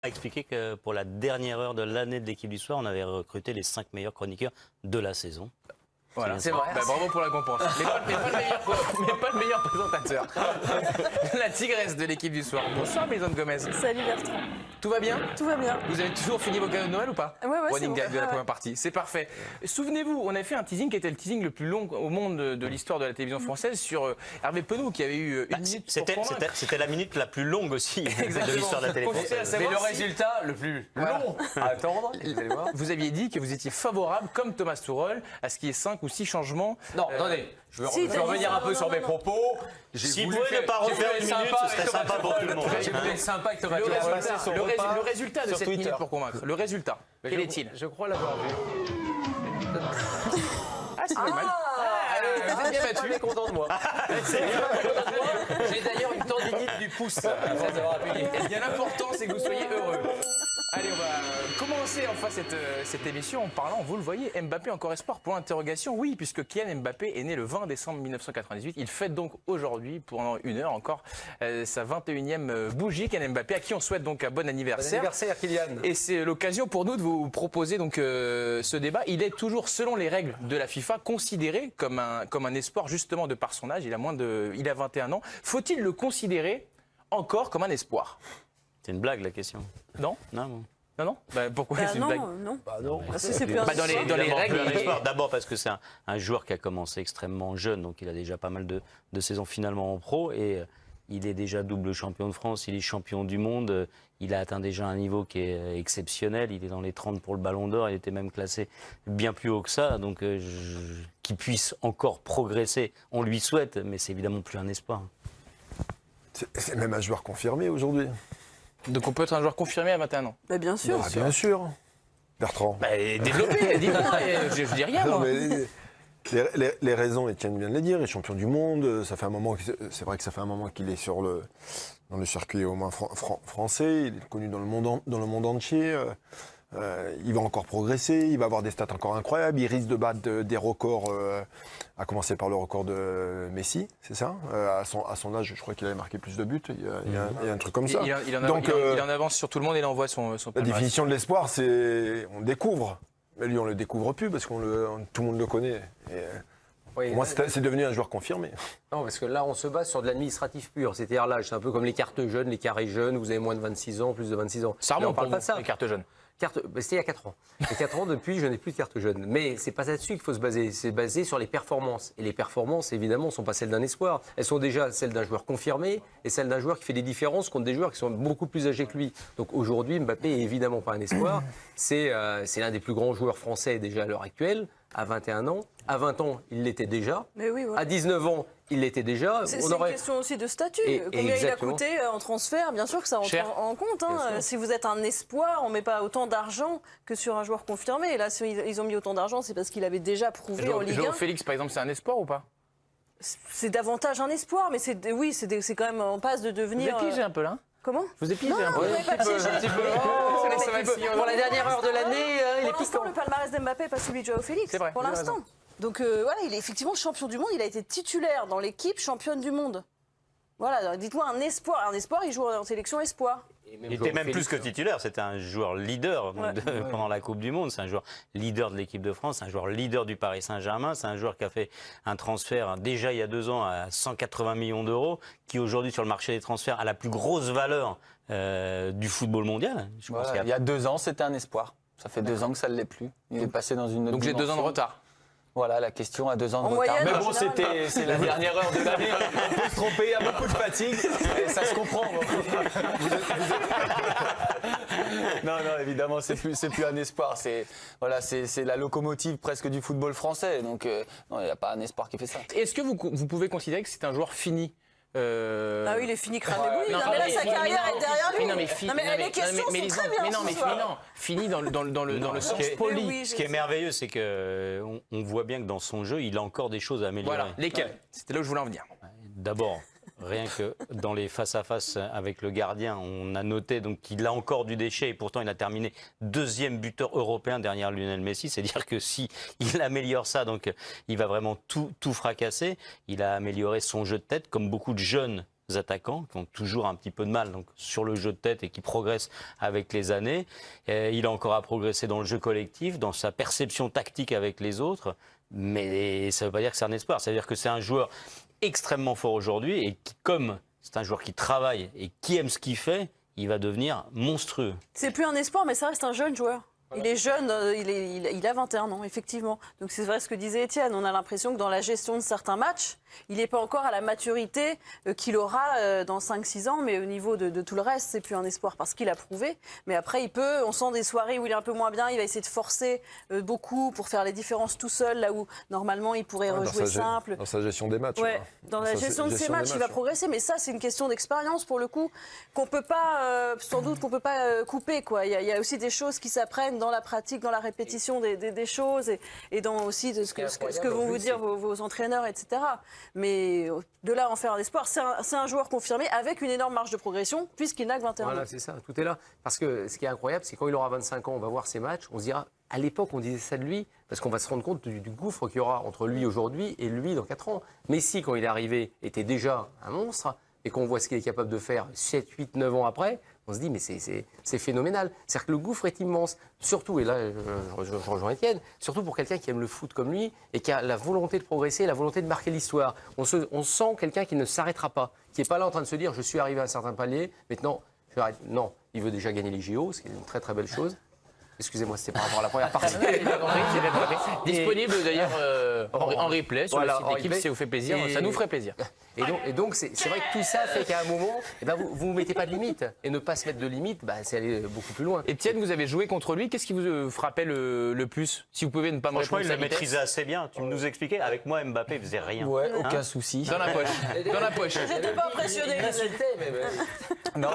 a expliqué que pour la dernière heure de l'année de l'équipe du soir, on avait recruté les 5 meilleurs chroniqueurs de la saison. Voilà, c'est vrai. Bah, bravo pour la récompense. Mais pas le meilleur présentateur. La tigresse de l'équipe du soir. Bonsoir, Maison Gomez. Salut Bertrand. Tout va bien? Tout va bien. Vous avez toujours fini vos cadeaux de Noël ou pas? Ouais, Running c'est gag bon. de la première partie. C'est parfait. Souvenez-vous, on a fait un teasing qui était le teasing le plus long au monde de l'histoire de la télévision française sur Hervé Penaud qui avait eu une minute pour convaincre. C'était la minute la plus longue aussi de Exactement. l'histoire de la télé Consistait à française. savoir Mais le si- résultat le plus long à attendre, vous allez voir. Vous aviez dit que vous étiez favorable, comme Thomas Tuchel, à ce qu'il y ait 5 ou 6 changements. Non, attendez, je Si, veux t'as dit revenir ça, un peu non, sur non, mes non. propos. Si vous pouvez ne pas refaire une minute, ce serait sympa pour tout le monde. J'ai voulu être sympa avec Thomas Le Tuchel. résultat de sur cette Twitter. minute pour convaincre. Le résultat, quel est-il? Je crois l'avoir vu. Ah, c'est pas mal. Vous êtes bien battu. Je suis content de moi. J'ai d'ailleurs une tendinite du pouce après avoir appuyé. Eh bien, l'important, c'est que vous soyez heureux. Allez, on va commencer enfin cette émission en parlant, vous le voyez, Mbappé encore espoir pour l'interrogation. Oui, puisque Kylian Mbappé est né le 20 décembre 1998. Il fête donc aujourd'hui, pendant 1 heure encore, sa 21e bougie. Kylian Mbappé, à qui on souhaite donc un bon Bon anniversaire. anniversaire, Kylian. Et c'est l'occasion pour nous de vous proposer donc ce débat. Il est toujours, selon les règles de la FIFA, considéré comme un espoir justement de par son âge. Il a 21 ans. Faut-il le considérer encore comme un espoir? C'est une blague la question. Non? Non, Non? Bah, pourquoi c'est une non, blague? non. Bah non. Ah, c'est plus un Bah, dans les Évidemment, règles, plus un il est- espoir. D'abord parce que c'est un joueur qui a commencé extrêmement jeune, donc il a déjà pas mal de saisons finalement en pro, et il est déjà double champion de France, il est champion du monde, il a atteint déjà un niveau qui est exceptionnel, il est dans les 30 pour le Ballon d'Or, il était même classé bien plus haut que ça, donc qu'il puisse encore progresser, on lui souhaite, mais c'est évidemment plus un espoir. C'est même un joueur confirmé aujourd'hui. Donc on peut être un joueur confirmé à 21 ans. Bah, bien sûr. Ah, bien sûr. Bertrand. Bah, développez, dites-moi, je dis rien Non, moi. mais les raisons, Etienne vient de les dire, il est champion du monde, ça fait un moment, c'est vrai que ça fait un moment qu'il est dans le circuit au moins français, il est connu dans le monde entier, il va encore progresser, il va avoir des stats encore incroyables, il risque de battre des records, à commencer par le record de Messi, c'est ça, à son âge, je crois qu'il avait marqué plus de buts, il y a un truc comme ça. Il Donc, en avance sur tout le monde et il envoie son la palmarès. définition de l'espoir, c'est on le découvre. Mais lui, on le découvre plus parce tout le monde le connaît. Et, Oui, pour moi, c'est devenu un joueur confirmé. non, parce que là, on se base sur de l'administratif pur. C'est-à-dire l'âge, c'est un peu comme les cartes jeunes, les carrés jeunes. Vous avez moins de 26 ans, plus de 26 ans. Ça Mais on remonte parle pour pas vous, de ça. les cartes jeunes. C'était il y a 4 ans. Il y a 4 ans, depuis, je n'ai plus de carte jeune. Mais c'est pas là-dessus qu'il faut se baser. C'est basé sur les performances. Et les performances, évidemment, ne sont pas celles d'un espoir. Elles sont déjà celles d'un joueur confirmé et celles d'un joueur qui fait des différences contre des joueurs qui sont beaucoup plus âgés que lui. Donc aujourd'hui, Mbappé est évidemment pas un espoir. C'est l'un des plus grands joueurs français déjà à l'heure actuelle. À 21 ans. À 20 ans, il l'était déjà. Mais oui, voilà. À 19 ans, il l'était déjà. C'est une question aussi de statut. Combien il a Exactement. coûté en transfert? Bien sûr que ça Cher. rentre en compte. Hein. Si vous êtes un espoir, on ne met pas autant d'argent que sur un joueur confirmé. Et là, si ils ont mis autant d'argent, c'est parce qu'il avait déjà prouvé en Ligue 1. Joao Félix, par exemple, c'est un espoir ou pas? C'est davantage un espoir, mais c'est quand même en passe de Vous devenir. êtes piégé un peu là? Comment? Je vous ai piégé Non, un peu. vous n'avez pas piégé. Un petit peu. Oh, Ça laisse un petit peu. pour la dernière heure de l'année, il est Pour l'instant, piquant. le palmarès d'Mbappé n'est pas celui de Joao Félix. C'est vrai, Pour vous avez l'instant. raison. Donc voilà, il est effectivement champion du monde. Il a été titulaire dans l'équipe championne du monde. Voilà, dites-moi un espoir. Un espoir, il joue en sélection espoir. Il était même plus que titulaire, c'était un joueur leader donc, pendant la Coupe du Monde, c'est un joueur leader de l'équipe de France, c'est un joueur leader du Paris Saint-Germain, c'est un joueur qui a fait un transfert déjà il y a 2 ans à 180 millions d'euros, qui aujourd'hui sur le marché des transferts a la plus grosse valeur du football mondial. Je pense Voilà, il y a 2 ans, c'était un espoir. Ça fait 2 ans que ça ne l'est plus. Il est passé dans une autre Donc j'ai 2 ans de dimension. retard. Voilà, la question à 2 ans de En retard. moyenne, Mais en bon, général, c'est la dernière heure de l'année. On peut se tromper, il y a beaucoup de fatigue. Et ça se comprend. Non, évidemment, c'est plus un espoir. C'est la locomotive presque du football français. Donc, non, il n'y a pas un espoir qui fait ça. Est-ce que vous pouvez considérer que c'est un joueur fini? Ah oui, il est fini crâne de bouillie. Non, Mais là, sa carrière est derrière lui. Non, mais les questions sont très bien ce soir. fini dans le sens Mais poli. oui, Ce qui est merveilleux, c'est qu'on voit bien que dans son jeu, il a encore des choses à améliorer. Voilà, lesquels? C'était là où je voulais en venir. D'abord, rien que dans les face-à-face avec le gardien, on a noté donc qu'il a encore du déchet et pourtant il a terminé 2e buteur européen derrière Lionel Messi. C'est-à-dire que si il améliore ça, donc il va vraiment tout fracasser. Il a amélioré son jeu de tête, comme beaucoup de jeunes attaquants qui ont toujours un petit peu de mal donc, sur le jeu de tête et qui progressent avec les années. Il a encore à progresser dans le jeu collectif, dans sa perception tactique avec les autres. Mais ça ne veut pas dire que c'est un espoir. Ça veut dire que c'est un joueur extrêmement fort aujourd'hui et qui, comme c'est un joueur qui travaille et qui aime ce qu'il fait, il va devenir monstrueux. C'est plus un espoir, mais ça reste un jeune joueur. Il est jeune, il a 21 ans, effectivement. Donc c'est vrai ce que disait Étienne. On a l'impression que dans la gestion de certains matchs, il n'est pas encore à la maturité qu'il aura dans 5-6 ans. Mais au niveau de tout le reste, c'est plus un espoir parce qu'il a prouvé. Mais après, on sent des soirées où il est un peu moins bien. Il va essayer de forcer beaucoup pour faire les différences tout seul, là où normalement il pourrait rejouer simple. Dans sa gestion des matchs. Ouais, dans la gestion de ses matchs, il va progresser. Mais ça, c'est une question d'expérience pour le coup, qu'on peut pas, sans doute, qu'on peut pas couper. Quoi. Il y a aussi des choses qui s'apprennent dans la pratique, dans la répétition des choses et dans aussi de ce que vont vous dire vos entraîneurs, etc. Mais de là à en faire un espoir, c'est un joueur confirmé avec une énorme marge de progression puisqu'il n'a que 21 ans. Voilà, c'est ça, tout est là. Parce que ce qui est incroyable, c'est quand il aura 25 ans, on va voir ses matchs, on se dira, à l'époque, on disait ça de lui, parce qu'on va se rendre compte du gouffre qu'il y aura entre lui aujourd'hui et lui dans 4 ans. Messi, quand il est arrivé, était déjà un monstre, et qu'on voit ce qu'il est capable de faire 7, 8, 9 ans après, on se dit, mais c'est phénoménal. C'est-à-dire que le gouffre est immense. Surtout, et là, je rejoins Étienne, surtout pour quelqu'un qui aime le foot comme lui et qui a la volonté de progresser, la volonté de marquer l'histoire. On sent quelqu'un qui ne s'arrêtera pas, qui n'est pas là en train de se dire, je suis arrivé à un certain palier, maintenant, je arrête. Non, il veut déjà gagner les JO, ce qui est une très très belle chose. Excusez-moi, c'était par rapport à la première partie. Disponible d'ailleurs en replay sur le site d'équipe si ça vous fait plaisir. Ça nous ferait plaisir. Et donc c'est vrai que tout ça fait qu'à un moment, vous ne mettez pas de limite. Et ne pas se mettre de limite, c'est aller beaucoup plus loin. Étienne, vous avez joué contre lui. Qu'est-ce qui vous frappait le plus? Si vous pouvez ne pas me répondre. Franchement, il l'a maîtrisé assez bien. Tu nous expliquais. Avec moi, Mbappé ne faisait rien. Ouais, aucun souci. Dans la poche. Dans la poche. J'étais pas impressionné. Non,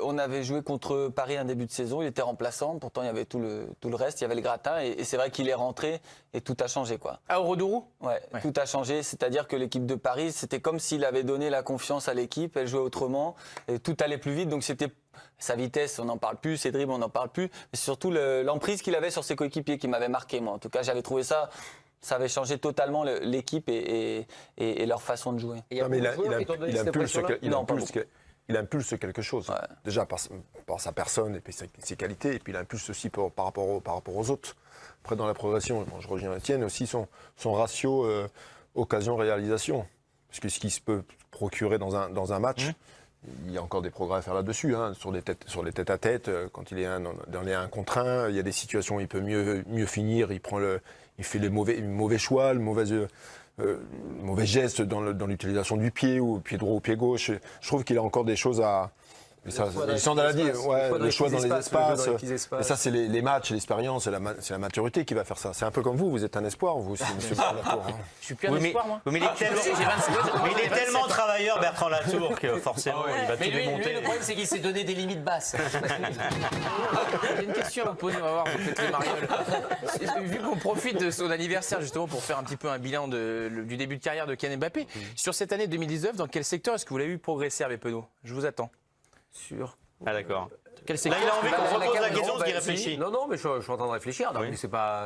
on avait joué contre Paris un début de saison. Il était remplaçant. Pourtant, il y avait tout le reste. Il y avait le gratin. Et c'est vrai qu'il est rentré et tout a changé, quoi. Ah, au Rodourou? Ouais, tout a changé. C'est-à-dire que l'équipe de Paris, c'était comme s'il avait donné la confiance à l'équipe. Elle jouait autrement. Et tout allait plus vite. Donc, c'était sa vitesse, on n'en parle plus. Ses dribbles, on n'en parle plus. Mais c'est surtout l'emprise qu'il avait sur ses coéquipiers qui m'avait marqué, moi. En tout cas, j'avais trouvé ça. Ça avait changé totalement l'équipe et leur façon de jouer. Non, mais il impulse quelque chose. Ouais. Déjà par sa personne et puis ses qualités, et puis il impulse aussi par rapport aux autres. Après, dans la progression, je reviens à Étienne, aussi son ratio occasion-réalisation. Parce que ce qui se peut procurer dans un match, il y a encore des progrès à faire là-dessus. Hein, sur les têtes à tête, quand il est dans les 1 contre 1, il y a des situations où il peut mieux finir, il fait les mauvais choix, le mauvais geste dans l'utilisation du pied, ou pied droit ou pied gauche. Je trouve qu'il a encore des choses à... Alexandre l'a dit, le choix dans les espaces. Et ça, c'est les matchs, l'expérience, c'est la maturité qui va faire ça. C'est un peu comme vous êtes un espoir, vous aussi, monsieur Latour. Je suis plus un espoir, moi. Mais il est tellement travailleur, Bertrand Latour, que forcément, il va tout démonter. Lui, le problème, c'est qu'il s'est donné des limites basses. J'ai une question à vous poser, on va voir, vous faites les marioles. Vu qu'on profite de son anniversaire, justement, pour faire un petit peu un bilan du début de carrière de Kylian Mbappé, sur cette année 2019, dans quel secteur est-ce que vous l'avez vu progresser, Hervé Penaud? Je vous attends. Ah d'accord. Quel Là, il a envie qu'on repose la question, parce qu'il réfléchit. Non, mais je suis en train de réfléchir. Donc, c'est pas.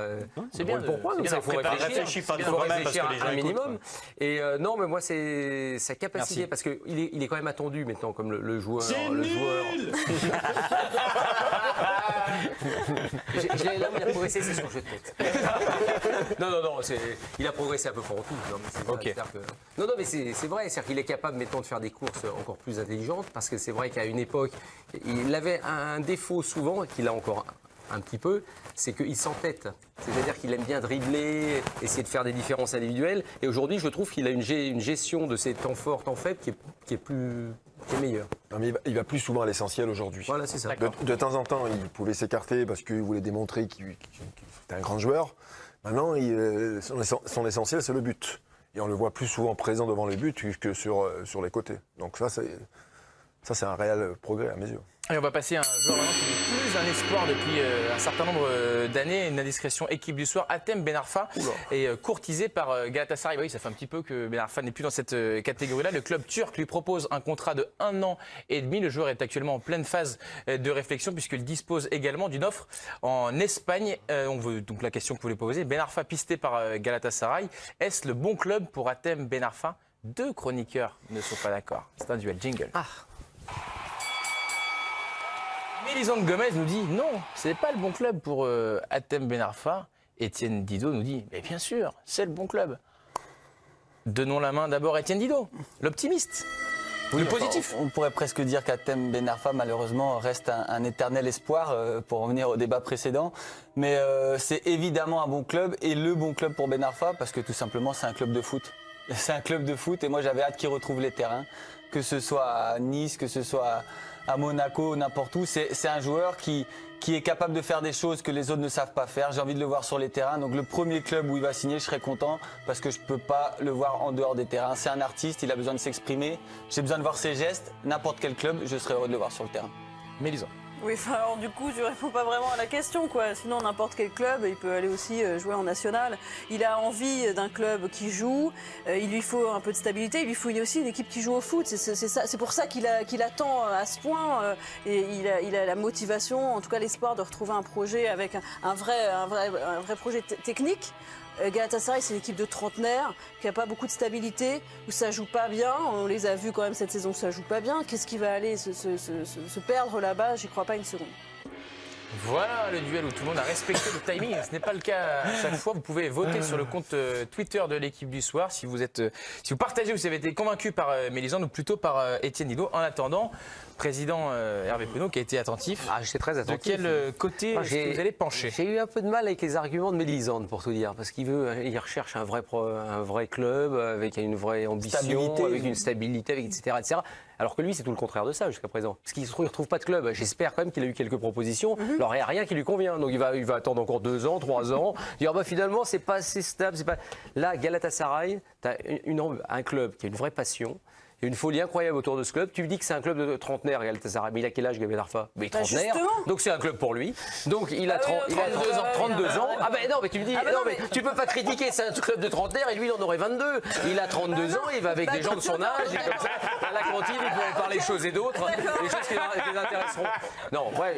C'est bien. Pourquoi? Il faut réfléchir pas trop quand même, parce que les gens un minimum. écoutent. Et non, mais moi, c'est sa capacité, parce qu'il est quand même attendu maintenant comme le joueur. Là où il a progressé, c'est sur le jeu de tête. Non, il a progressé à peu près en tout. Non, mais c'est vrai, c'est-à-dire qu'il est capable maintenant de faire des courses encore plus intelligentes, parce que c'est vrai qu'à une époque, il avait un défaut souvent, qu'il a encore un petit peu, c'est qu'il s'entête. C'est-à-dire qu'il aime bien dribbler, essayer de faire des différences individuelles. Et aujourd'hui, je trouve qu'il a une gestion de ses temps forts, temps faibles qui est meilleure. Non, mais il va plus souvent à l'essentiel aujourd'hui. Voilà, c'est ça. De temps en temps, il pouvait s'écarter parce qu'il voulait démontrer qu'il était un grand joueur. Maintenant, son essentiel, c'est le but. Et on le voit plus souvent présent devant le but que sur les côtés. Donc ça, c'est un réel progrès à mes yeux. Et on va passer à un joueur maintenant qui n'est plus un espoir depuis un certain nombre d'années. Une indiscrétion, équipe du soir. Hatem Ben Arfa est courtisé par Galatasaray. Oui, ça fait un petit peu que Ben Arfa n'est plus dans cette catégorie-là. Le club turc lui propose un contrat de 1 an et demi. Le joueur est actuellement en pleine phase de réflexion puisqu'il dispose également d'une offre en Espagne. Donc la question que vous voulez poser, Ben Arfa pisté par Galatasaray. Est-ce le bon club pour Hatem Ben Arfa 2 chroniqueurs ne sont pas d'accord. C'est un duel. Jingle. Mélisande Gomez nous dit non, ce n'est pas le bon club pour Hatem Ben Arfa. Étienne Didot nous dit mais bien sûr, c'est le bon club. Donnons la main d'abord à Étienne Didot, l'optimiste, le positif. On pourrait presque dire qu'Hatem Ben Arfa, malheureusement, reste un éternel espoir, pour revenir au débat précédent. Mais c'est évidemment un bon club, et le bon club pour Ben Arfa, parce que tout simplement, c'est un club de foot. C'est un club de foot, et moi, j'avais hâte qu'il retrouve les terrains, que ce soit à Nice, que ce soit à Monaco, n'importe où. C'est un joueur qui est capable de faire des choses que les autres ne savent pas faire. J'ai envie de le voir sur les terrains. Donc le premier club où il va signer, je serai content parce que je ne peux pas le voir en dehors des terrains. C'est un artiste, il a besoin de s'exprimer. J'ai besoin de voir ses gestes. N'importe quel club, je serai heureux de le voir sur le terrain. Mélisande. Oui, enfin, alors du coup, je ne réponds pas vraiment à la question, quoi. Sinon, n'importe quel club, il peut aller aussi jouer en national. Il a envie d'un club qui joue. Il lui faut un peu de stabilité. Il lui faut aussi une équipe qui joue au foot. C'est pour ça qu'il attend à ce point. Et il a la motivation, en tout cas l'espoir de retrouver un projet avec un vrai projet technique. Galatasaray, c'est une équipe de trentenaires qui n'a pas beaucoup de stabilité, où ça joue pas bien. On les a vus quand même cette saison que ça joue pas bien. Qu'est-ce qui va aller se perdre là-bas? J'y crois pas une seconde. Voilà le duel où tout le monde a respecté le timing. Ce n'est pas le cas à chaque fois. Vous pouvez voter sur le compte Twitter de l'équipe du soir si vous partagez ou si vous avez été convaincu par Mélisande ou plutôt par Étienne Didot. En attendant, président Hervé Penaud qui a été attentif. J'étais très attentif. De quel côté est-ce que vous allez pencher? J'ai eu un peu de mal avec les arguments de Mélisande, pour tout dire, parce qu'il recherche un vrai club avec une vraie ambition, Stabilité. avec une stabilité, etc. Alors que lui, c'est tout le contraire de ça jusqu'à présent. Parce qu'il ne retrouve pas de club. J'espère quand même qu'il a eu quelques propositions. Alors il n'y a rien qui lui convient. Donc il va attendre encore 2 ans, 3 ans. Dire finalement, c'est pas assez stable. Là, Galatasaray, tu as un club qui a une vraie passion. Il y a une folie incroyable autour de ce club. Tu me dis que c'est un club de trentenaires, Galatasaray. Mais il a quel âge, Ben Arfa? Mais trentenaire. Donc c'est un club pour lui. Donc il a 32 ans. Ah ben non, mais tu me dis, mais tu peux pas critiquer, c'est un club de trentenaires et lui, il en aurait 22. Il a 32 ans, il va avec des gens de son âge. Et comme ça, à la cantine, il pourrait parler de choses et d'autres. Des choses qui les intéresseront. Non, ouais,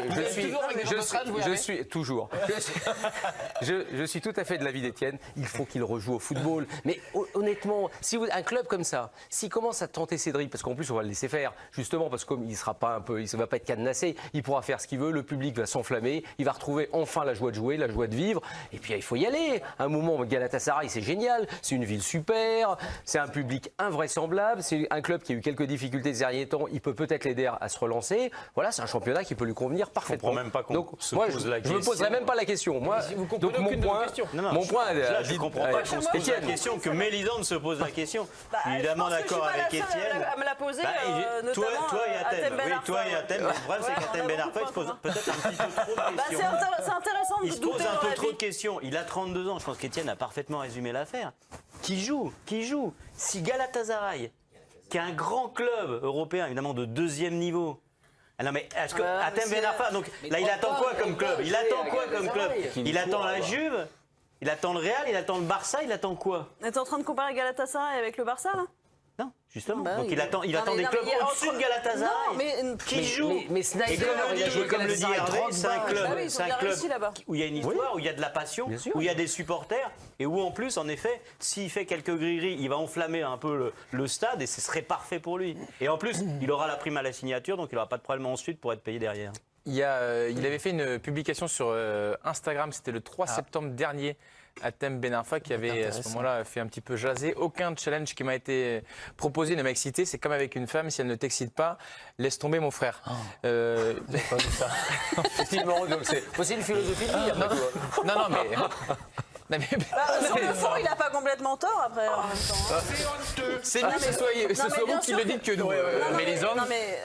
je suis tout à fait de l'avis d'Étienne. Il faut qu'il rejoue au football. Mais honnêtement, si un club comme ça, s'il commence à tenter ses dribbles, parce qu'en plus on va le laisser faire, justement parce qu'il ne va pas être cadenassé, il pourra faire ce qu'il veut, le public va s'enflammer, il va retrouver enfin la joie de jouer, la joie de vivre, et puis il faut y aller. À un moment, Galatasaray, c'est génial, c'est une ville super, c'est un public invraisemblable, c'est un club qui a eu quelques difficultés ces derniers temps, il peut peut-être l'aider à se relancer. Voilà, c'est un championnat qui peut lui convenir parfaitement. Je comprends même pas qu'on donc, se moi, pose la question. Je me poserai même pas la question. Moi, donc mon point, je ne comprends pas qu'on se pose la question, que Mélisande se pose la question. Évidemment d'accord avec Étienne. À me la poser, toi et Hatem. Oui, toi et Hatem. Le problème, c'est qu'Hatem Ben Arfa, il se pose peut-être un petit peu trop de questions. C'est intéressant de Il se douter pose un dans peu la trop de vie. questions. Il a 32 ans. Je pense qu'Étienne a parfaitement résumé l'affaire. Qui joue? Si Galatasaray, qui est un grand club européen, évidemment de 2e niveau. Ah non mais est-ce que Hatem Ben Arfa, donc là il attend quoi comme club? Il attend la Juve, il attend le Real, il attend le Barça, il attend quoi? T'es en train de comparer Galatasaray avec le Barça, là? Non, justement. Bah Donc oui. il attend des clubs au-dessus de Galatasaray. Non, mais qui joue. mais Snyder, Comme le dit Hervé, c'est un club, Bah oui, ils ont bien réussi là-bas. où il y a une histoire, où il y a de la passion, Bien sûr. où il y a des supporters, et où en plus, en effet, s'il fait quelques grilleries, il va enflammer un peu le stade, et ce serait parfait pour lui. Et en plus, il aura la prime à la signature, donc il n'aura pas de problème ensuite pour être payé derrière. Il avait fait une publication sur Instagram, c'était le 3 septembre dernier, Hatem Ben Arfa qui avait à ce moment-là fait un petit peu jaser. Aucun challenge qui m'a été proposé ne m'a excité. C'est comme avec une femme, si elle ne t'excite pas, laisse tomber mon frère. Pas vu ça. Effectivement, donc c'est aussi une philosophie de vie. après tout. Non, mais... Non, mais... Sur le fond, il n'a pas complètement tort après en même temps. C'est mieux que ce soit vous qui le dites que nous, Mélisande. Non mais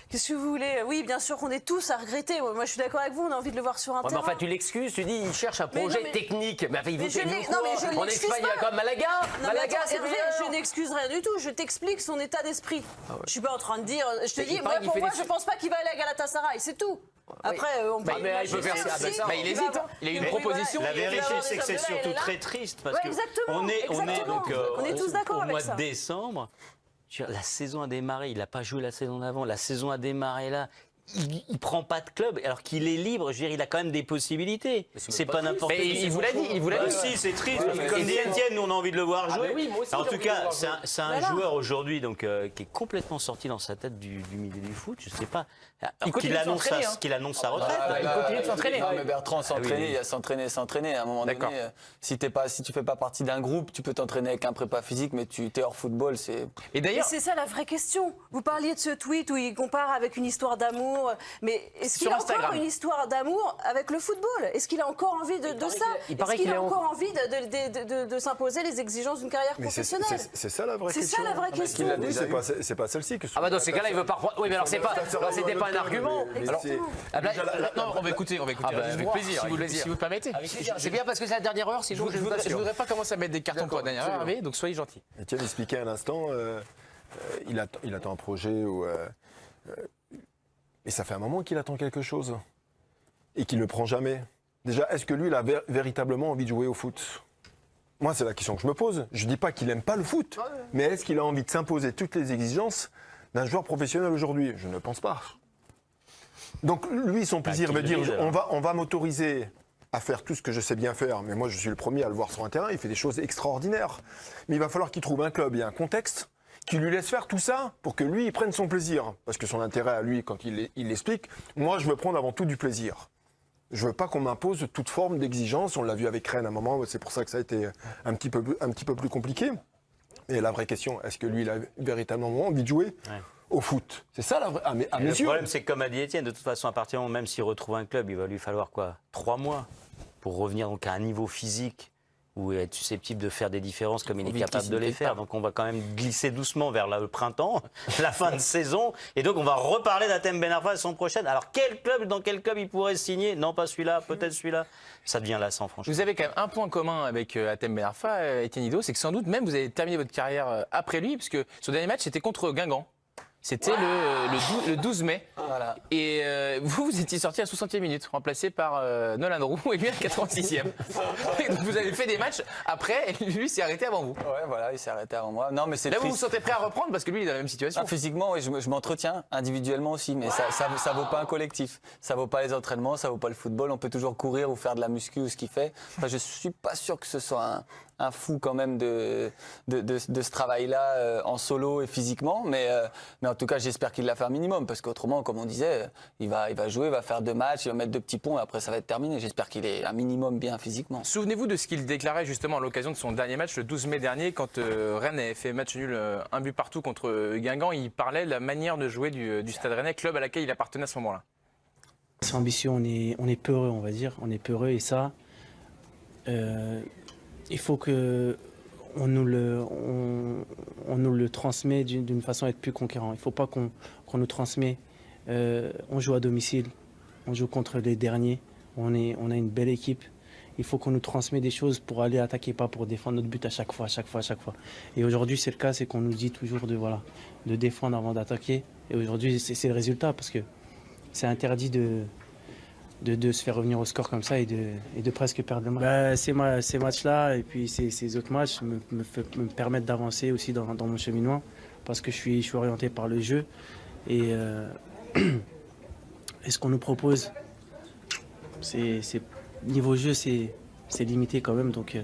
qu'est-ce que vous voulez? Oui, bien sûr qu'on est tous à regretter. Moi, je suis d'accord avec vous. On a envie de le voir sur un Ouais, mais terrain. enfin, tu l'excuses, tu dis il cherche un projet technique. Mais enfin, il Mais je l'ai- non, mais je en l'excuse Espagne, il y a pas. comme Malaga. Non, mais Malaga, attends, c'est Hervé, meilleur. je n'excuse rien du tout. Je t'explique son état d'esprit. Je suis pas en train de dire. Je te Mais dis, il moi, paraît qu'il pour fait moi, des- je pense pas qu'il va aller à Galatasaray. C'est tout. Après, on peut. mais il peut faire ça. imaginer Bah, il qu'il hésite, va hein. Il a eu une Oui, proposition. voilà. La Il va vérité, avoir c'est des que c'est hommes de là, surtout il est là. très triste parce Ouais, que exactement, on est exactement. donc On est tous d'accord au avec mois ça. de décembre. La saison a démarré, il n'a pas joué la saison d'avant. La saison a démarré là. il prend pas de club, alors qu'il est libre. Je veux dire, il a quand même des possibilités. C'est pas n'importe Mais qui. il vous l'a dit, il vous l'a dit. Si, c'est triste. Parce que comme dit Étienne, nous on a envie de le voir jouer. oui, moi aussi, En j'ai tout envie de le cas, voir c'est un joueur aujourd'hui donc qui est complètement sorti dans sa tête du milieu du foot. Je sais pas. continue de s'entraîner, hein. Qu'il annonce sa retraite. il continue de s'entraîner. Non, mais Bertrand, s'entraîner, oui. il y a s'entraîner. À un moment donné, D'accord. si tu fais pas partie d'un groupe, tu peux t'entraîner avec un prépa physique, mais tu es hors football, c'est. Et Et d'ailleurs, c'est ça la vraie question. Vous parliez de ce tweet où il compare avec une histoire d'amour, mais est-ce qu'il Sur a Instagram. encore une histoire d'amour avec le football? Est-ce qu'il a encore envie de ça? il Est-ce paraît qu'il qu'il a est encore envie de s'imposer les exigences d'une carrière Mais professionnelle? c'est ça la vraie C'est question. ça la vraie question. l'a Oui, déjà c'est pas celle-ci que. Ah bah dans ces cas-là, il veut pas reprendre. Oui, mais alors c'est pas. alors, c'était pas un argument. Alors, Ah bah, non, on va écouter. Ah bah, avec avec plaisir, si vous le permettez. c'est bien parce que c'est la dernière heure, sinon je ne Je voudrais pas commencer à mettre des cartons pour la dernière heure, Hervé, donc soyez gentils. Étienne expliquait à l'instant, il attend un projet où, et ça fait un moment qu'il attend quelque chose et qu'il ne le prend jamais. Déjà, est-ce que lui, il a véritablement envie de jouer au foot? Moi, c'est la question que je me pose. Je ne dis pas qu'il n'aime pas le foot, mais est-ce qu'il a envie de s'imposer toutes les exigences d'un joueur professionnel aujourd'hui? Je ne pense pas. Donc lui, son plaisir qu'il veut dire, le dise, alors. on va m'autoriser à faire tout ce que je sais bien faire, mais moi je suis le premier à le voir sur un terrain, il fait des choses extraordinaires. Mais il va falloir qu'il trouve un club et un contexte qui lui laisse faire tout ça pour que lui, il prenne son plaisir. Parce que son intérêt à lui, quand il l'explique, moi je veux prendre avant tout du plaisir. Je veux pas qu'on m'impose toute forme d'exigence, on l'a vu avec Rennes à un moment, c'est pour ça que ça a été un petit peu plus compliqué. Et la vraie question, est-ce que lui, il a véritablement envie de jouer au foot? C'est ça la vraie, à mes Le yeux. problème, c'est que comme a dit Étienne, de toute façon, à partir du moment, même s'il retrouve un club, il va lui falloir quoi? 3 mois pour revenir donc à un niveau physique où être susceptible de faire des différences comme il est capable de les faire. Donc on va quand même glisser doucement vers le printemps, la fin de saison. Et donc on va reparler d'Hatem Ben Arfa la saison prochaine. Alors dans quel club il pourrait signer? Non, pas celui-là, peut-être celui-là. Ça devient lassant, franchement. Vous avez quand même un point commun avec Hatem Ben Arfa, Étienne Ido, c'est que sans doute même vous avez terminé votre carrière après lui, puisque son dernier match c'était contre Guingamp. C'était le 12 mai. Voilà. Et vous étiez sorti à la 60e minute, remplacé par Nolan Roux et lui à la 86e. Donc vous avez fait des matchs après et lui s'est arrêté avant vous. Ouais, voilà, il s'est arrêté avant moi. Non, mais c'est Là, vous vous triste. sentez prêt à reprendre parce que lui, il est dans la même situation. Ah, physiquement, oui, je m'entretiens individuellement aussi, mais ça vaut pas un collectif. Ça vaut pas les entraînements, ça vaut pas le football. On peut toujours courir ou faire de la muscu ou ce qu'il fait. Enfin, je suis pas sûr que ce soit un fou quand même de ce travail-là en solo et physiquement, mais en tout cas, j'espère qu'il l'a fait un minimum, parce qu'autrement, comme on disait, il va jouer, il va faire 2 matchs, il va mettre 2 petits ponts et après ça va être terminé. J'espère qu'il est un minimum bien physiquement. Souvenez-vous de ce qu'il déclarait justement à l'occasion de son dernier match le 12 mai dernier, quand Rennes avait fait match nul, 1 but partout contre Guingamp. Il parlait de la manière de jouer du Stade Rennais, club à laquelle il appartenait à ce moment-là. C'est ambitieux, on est peureux, on va dire. On est peureux et ça, il faut que on nous le transmet d'une façon à être plus conquérant. Il ne faut pas qu'on nous transmet. On joue à domicile, on joue contre les derniers. On a une belle équipe. Il faut qu'on nous transmet des choses pour aller attaquer, pas pour défendre notre but à chaque fois. Et aujourd'hui, c'est le cas, c'est qu'on nous dit toujours de défendre avant d'attaquer. Et aujourd'hui, c'est le résultat parce que c'est interdit de se faire revenir au score comme ça et de presque perdre le match. Ces matchs-là et puis ces autres matchs me permettent d'avancer aussi dans mon cheminement parce que je suis orienté par le jeu et ce qu'on nous propose, niveau jeu, c'est limité quand même, donc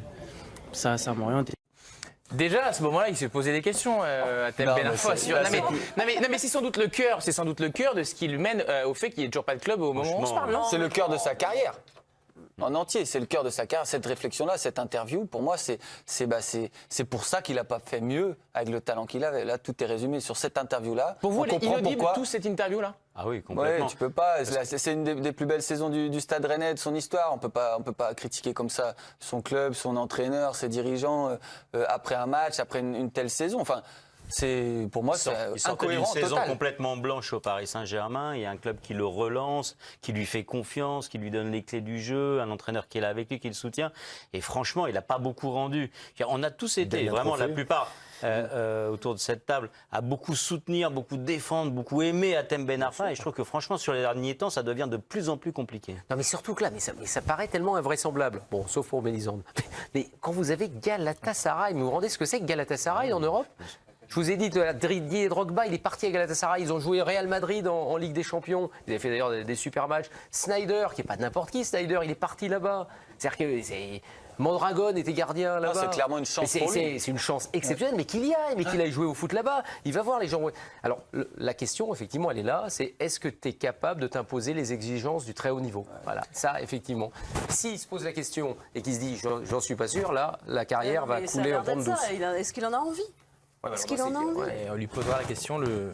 ça m'oriente. Déjà à ce moment-là, il s'est posé des questions à Hatem Non, Ben mais Arfa. c'est- là, Non mais c'est sans doute le cœur, de ce qui le mène au fait qu'il n'y ait toujours pas de club au moment où on se parle. Non C'est le cœur de sa carrière. En entier, c'est le cœur de sa carrière. Cette réflexion-là, cette interview, pour moi, c'est pour ça qu'il n'a pas fait mieux avec le talent qu'il avait. Là, tout est résumé sur cette interview-là. Pour vous, on elle est comprend inaudible, pourquoi. toute cette interview-là? Ah oui, Ouais, complètement. tu peux pas. C'est une des plus belles saisons du Stade Rennais, de son histoire. On peut pas critiquer comme ça son club, son entraîneur, ses dirigeants après un match, après une telle saison. Enfin, pour moi, c'est Il sortait d'une incohérent saison total. complètement blanche au Paris Saint-Germain. Il y a un club qui le relance, qui lui fait confiance, qui lui donne les clés du jeu, un entraîneur qui est là avec lui, qui le soutient. Et franchement, il n'a pas beaucoup rendu. On a tous été, Gagne un vraiment trophée. la plupart autour de cette table, à beaucoup soutenir, beaucoup défendre, beaucoup aimer Hatem Ben Arfa. Et je trouve que franchement, sur les derniers temps, ça devient de plus en plus compliqué. Non, mais surtout que là, ça paraît tellement invraisemblable. Bon, sauf pour Mélisande. Mais quand vous avez Galatasaray, vous vous rendez ce que c'est que Galatasaray en Europe? Je vous ai dit, Didier Drogba, il est parti à Galatasaray. Ils ont joué Real Madrid en Ligue des Champions. Ils avaient fait d'ailleurs des super matchs. Snyder, qui n'est pas n'importe qui, Snyder, il est parti là-bas. C'est-à-dire que Mondragon était gardien là-bas. C'est clairement une chance pour lui. C'est une chance exceptionnelle, mais qu'il y aille, mais qu'il aille jouer au foot là-bas. Il va voir les gens. Alors, la question, effectivement, elle est là. C'est est-ce que tu es capable de t'imposer les exigences du très haut niveau? Voilà, ça, effectivement. S'il se pose la question et qu'il se dit, j'en suis pas sûr, là, la carrière va couler en pente douce. Est-ce qu'il en a envie? Est-ce qu'il en a envie? Et on lui posera la question le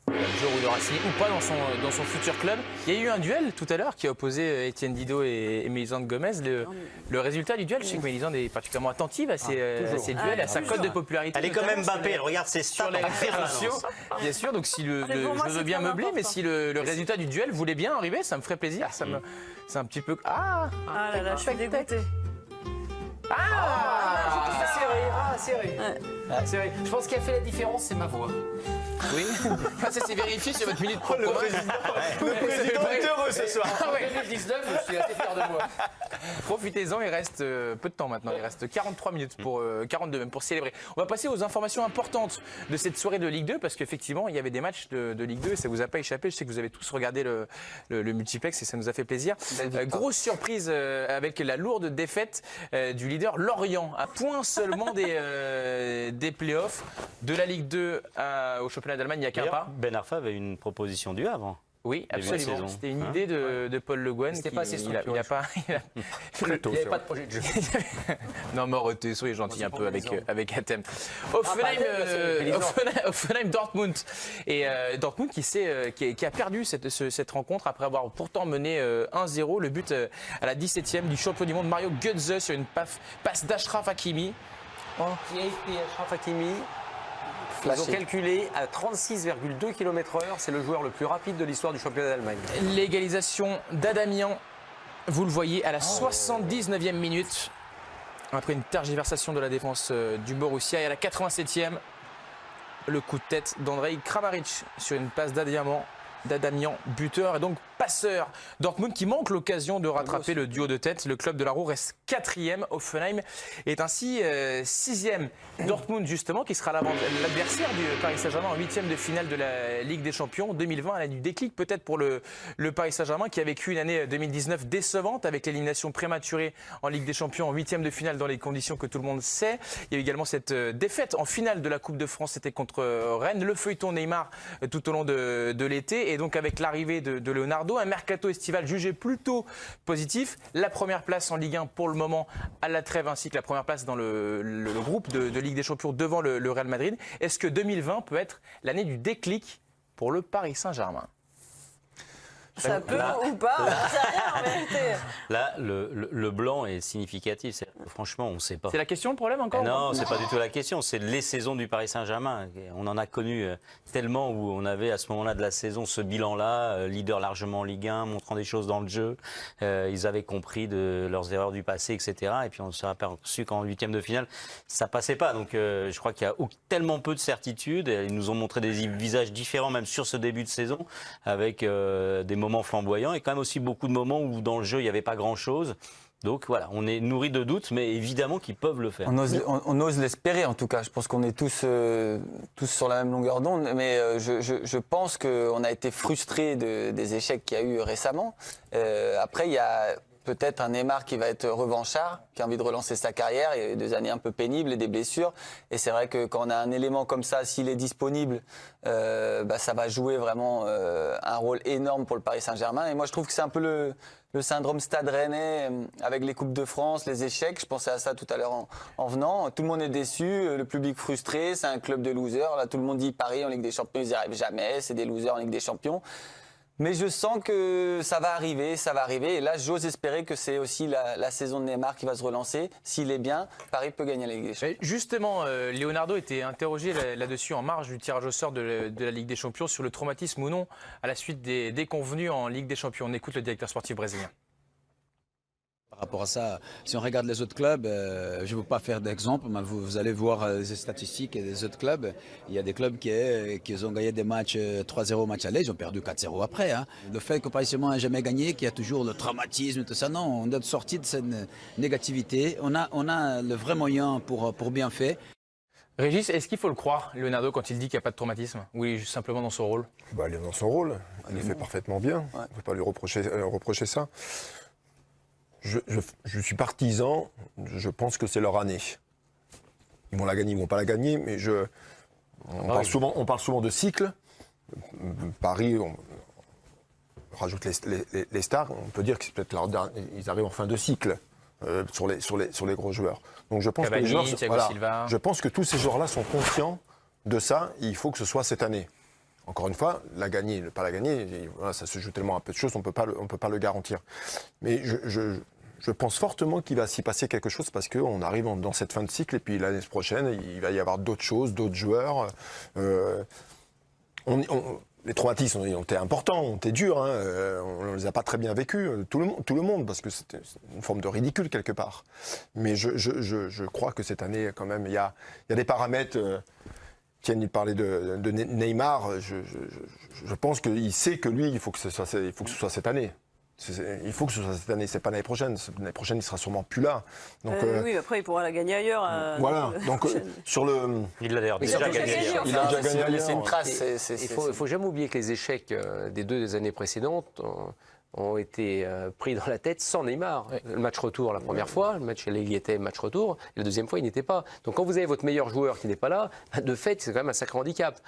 jour où il aura signé ou pas dans son futur club. Il y a eu un duel tout à l'heure qui a opposé Étienne Didot et Mélisande Gomez. Le résultat du duel, je sais que Mélisande est particulièrement attentive à ces duels, à sa cote de popularité. Elle est quand même Mbappé, elle regarde ses sur stats les en réseaux sociaux. permanence. Bien sûr, donc si je moi, veux c'est bien très meubler, mais important. si le résultat du duel voulait bien arriver, ça me ferait plaisir. C'est un petit peu... Ah là là, je suis dégoûtée. Serré. Je pense qu'il a fait la différence, c'est ma voix. Oui, ça c'est vérifié sur votre minute pro. Le président est heureux ce soir. Ah ouais. 2019, je suis assez fier de moi. Profitez-en, il reste peu de temps maintenant, il reste 43 minutes, 42 même, pour célébrer. On va passer aux informations importantes de cette soirée de Ligue 2, parce qu'effectivement, il y avait des matchs de Ligue 2 et ça vous a pas échappé. Je sais que vous avez tous regardé le multiplex et ça nous a fait plaisir. Grosse surprise avec la lourde défaite du leader Lorient, à point seulement des playoffs de la Ligue 2 au championnat d'Allemagne, il n'y a qu'un D'ailleurs, pas. Ben Arfa avait une proposition du Havre. Oui, Début de absolument. saison. C'était une Hein? idée de Paul Le Guen. C'était pas assez il a structuré, pas. Il n'y avait pas de projet de jeu. Non, mais arrêtez, soyez gentil un peu avec Athème. Hoffenheim Dortmund. Et Dortmund qui a perdu cette rencontre après avoir pourtant mené 1-0. Le but à la 17e du champion du monde Mario Götze sur une passe d'Achraf Hakimi. Qui a été Achraf Hakimi. Ils ont calculé à 36,2 km/h. C'est le joueur le plus rapide de l'histoire du championnat d'Allemagne. L'égalisation d'Adamian, vous le voyez, à la 79e minute. Après une tergiversation de la défense du Borussia. Et à la 87e, le coup de tête d'Andrej Kramaric sur une passe d'Adamian, buteur et donc passeur. Dortmund qui manque l'occasion de rattraper le duo de tête. Le club de la Roue reste 4e. Hoffenheim est ainsi 6e. Dortmund justement qui sera l'adversaire du Paris Saint-Germain en 8e de finale de la Ligue des Champions 2020. Elle a du déclic peut-être pour le Paris Saint-Germain qui a vécu une année 2019 décevante avec l'élimination prématurée en Ligue des Champions en 8e de finale dans les conditions que tout le monde sait. Il y a eu également cette défaite en finale de la Coupe de France, c'était contre Rennes. Le feuilleton Neymar tout au long de l'été et donc avec l'arrivée de Leonardo, un mercato estival jugé plutôt positif. La première place en Ligue 1 pour le moment à la trêve ainsi que la première place dans le groupe de Ligue des Champions devant le Real Madrid. Est-ce que 2020 peut être l'année du déclic pour le Paris Saint-Germain? Ça peut ou pas, on sait rien en vérité. Là, le blanc est significatif. Franchement, on ne sait pas. C'est la question, le problème encore? Non, c'est pas du tout la question. C'est les saisons du Paris Saint-Germain. On en a connu tellement où on avait à ce moment-là de la saison ce bilan-là, leader largement en Ligue 1, montrant des choses dans le jeu. Ils avaient compris de leurs erreurs du passé, etc. Et puis on s'est aperçu qu'en 8e de finale, ça passait pas. Donc je crois qu'il y a tellement peu de certitudes. Ils nous ont montré des visages différents, même sur ce début de saison, avec des moments flamboyants et quand même aussi beaucoup de moments où dans le jeu il n'y avait pas grand-chose. Donc voilà, on est nourri de doutes, mais évidemment qu'ils peuvent le faire. On ose l'espérer en tout cas. Je pense qu'on est tous sur la même longueur d'onde, mais je pense qu'on a été frustrés des échecs qu'il y a eu récemment. Après, il y a peut-être un Neymar qui va être revanchard, qui a envie de relancer sa carrière. Il y a eu des années un peu pénibles et des blessures. Et c'est vrai que quand on a un élément comme ça, s'il est disponible, ça va jouer vraiment un rôle énorme pour le Paris Saint-Germain. Et moi, je trouve que c'est un peu le syndrome Stade Rennais avec les Coupes de France, les échecs. Je pensais à ça tout à l'heure en venant. Tout le monde est déçu, le public frustré. C'est un club de losers. Là, tout le monde dit Paris en Ligue des Champions, ils n'y arrivent jamais. C'est des losers en Ligue des Champions. Mais je sens que ça va arriver. Et là, j'ose espérer que c'est aussi la saison de Neymar qui va se relancer. S'il est bien, Paris peut gagner la Ligue des Champions. Justement, Leonardo était interrogé là-dessus en marge du tirage au sort de la Ligue des Champions sur le traumatisme ou non à la suite des déconvenus en Ligue des Champions. On écoute le directeur sportif brésilien. Par rapport à ça, si on regarde les autres clubs, je ne veux pas faire d'exemple, mais vous allez voir les statistiques des autres clubs. Il y a des clubs qui ont gagné des matchs 3-0 au match aller, ils ont perdu 4-0 après. Hein. Le fait que Paris Saint-Germain n'a jamais gagné, qu'il y a toujours le traumatisme, tout ça, non, on est sorti de cette négativité. On a le vrai moyen pour bien faire. Régis, est-ce qu'il faut le croire, Leonardo, quand il dit qu'il n'y a pas de traumatisme? Ou il est juste simplement dans son rôle? Bah, il est dans son rôle. Il le fait parfaitement bien. On ne peut pas lui reprocher ça. Je suis partisan. Je pense que c'est leur année. Ils vont la gagner, ils ne vont pas la gagner, mais on parle souvent de cycle. Paris, on rajoute les stars. On peut dire que c'est peut-être ils arrivent en fin de cycle sur les gros joueurs. Donc je pense Cavani, que les joueurs, Silva. je pense que tous ces joueurs-là sont conscients de ça. Et il faut que ce soit cette année. Encore une fois, la gagner, ne pas la gagner, voilà, ça se joue tellement à peu de choses, on peut pas le garantir. Mais je pense fortement qu'il va s'y passer quelque chose parce qu'on arrive dans cette fin de cycle et puis l'année prochaine, il va y avoir d'autres choses, d'autres joueurs. Les traumatismes ont été importants, ont été durs, hein, on ne les a pas très bien vécus, tout le monde, parce que c'était une forme de ridicule quelque part. Mais je crois que cette année, quand même, il y a des paramètres. Tiens, il parlait de Neymar, je pense qu'il sait que lui, il faut que ce soit cette année. Il faut que ce soit cette année, c'est pas l'année prochaine. L'année prochaine, il sera sûrement plus là. Donc, oui, après, il pourra la gagner ailleurs. Voilà, donc sur le... Il l'a d'ailleurs déjà déjà gagné. gagné. Il a déjà gagné laissé une ailleurs. trace. Il faut jamais oublier que les échecs des 2 années précédentes ont été pris dans la tête sans Neymar. Le match retour la première fois, le match il y était match retour, et la deuxième fois il n'était pas. Donc quand vous avez votre meilleur joueur qui n'est pas là, de fait c'est quand même un sacré handicap.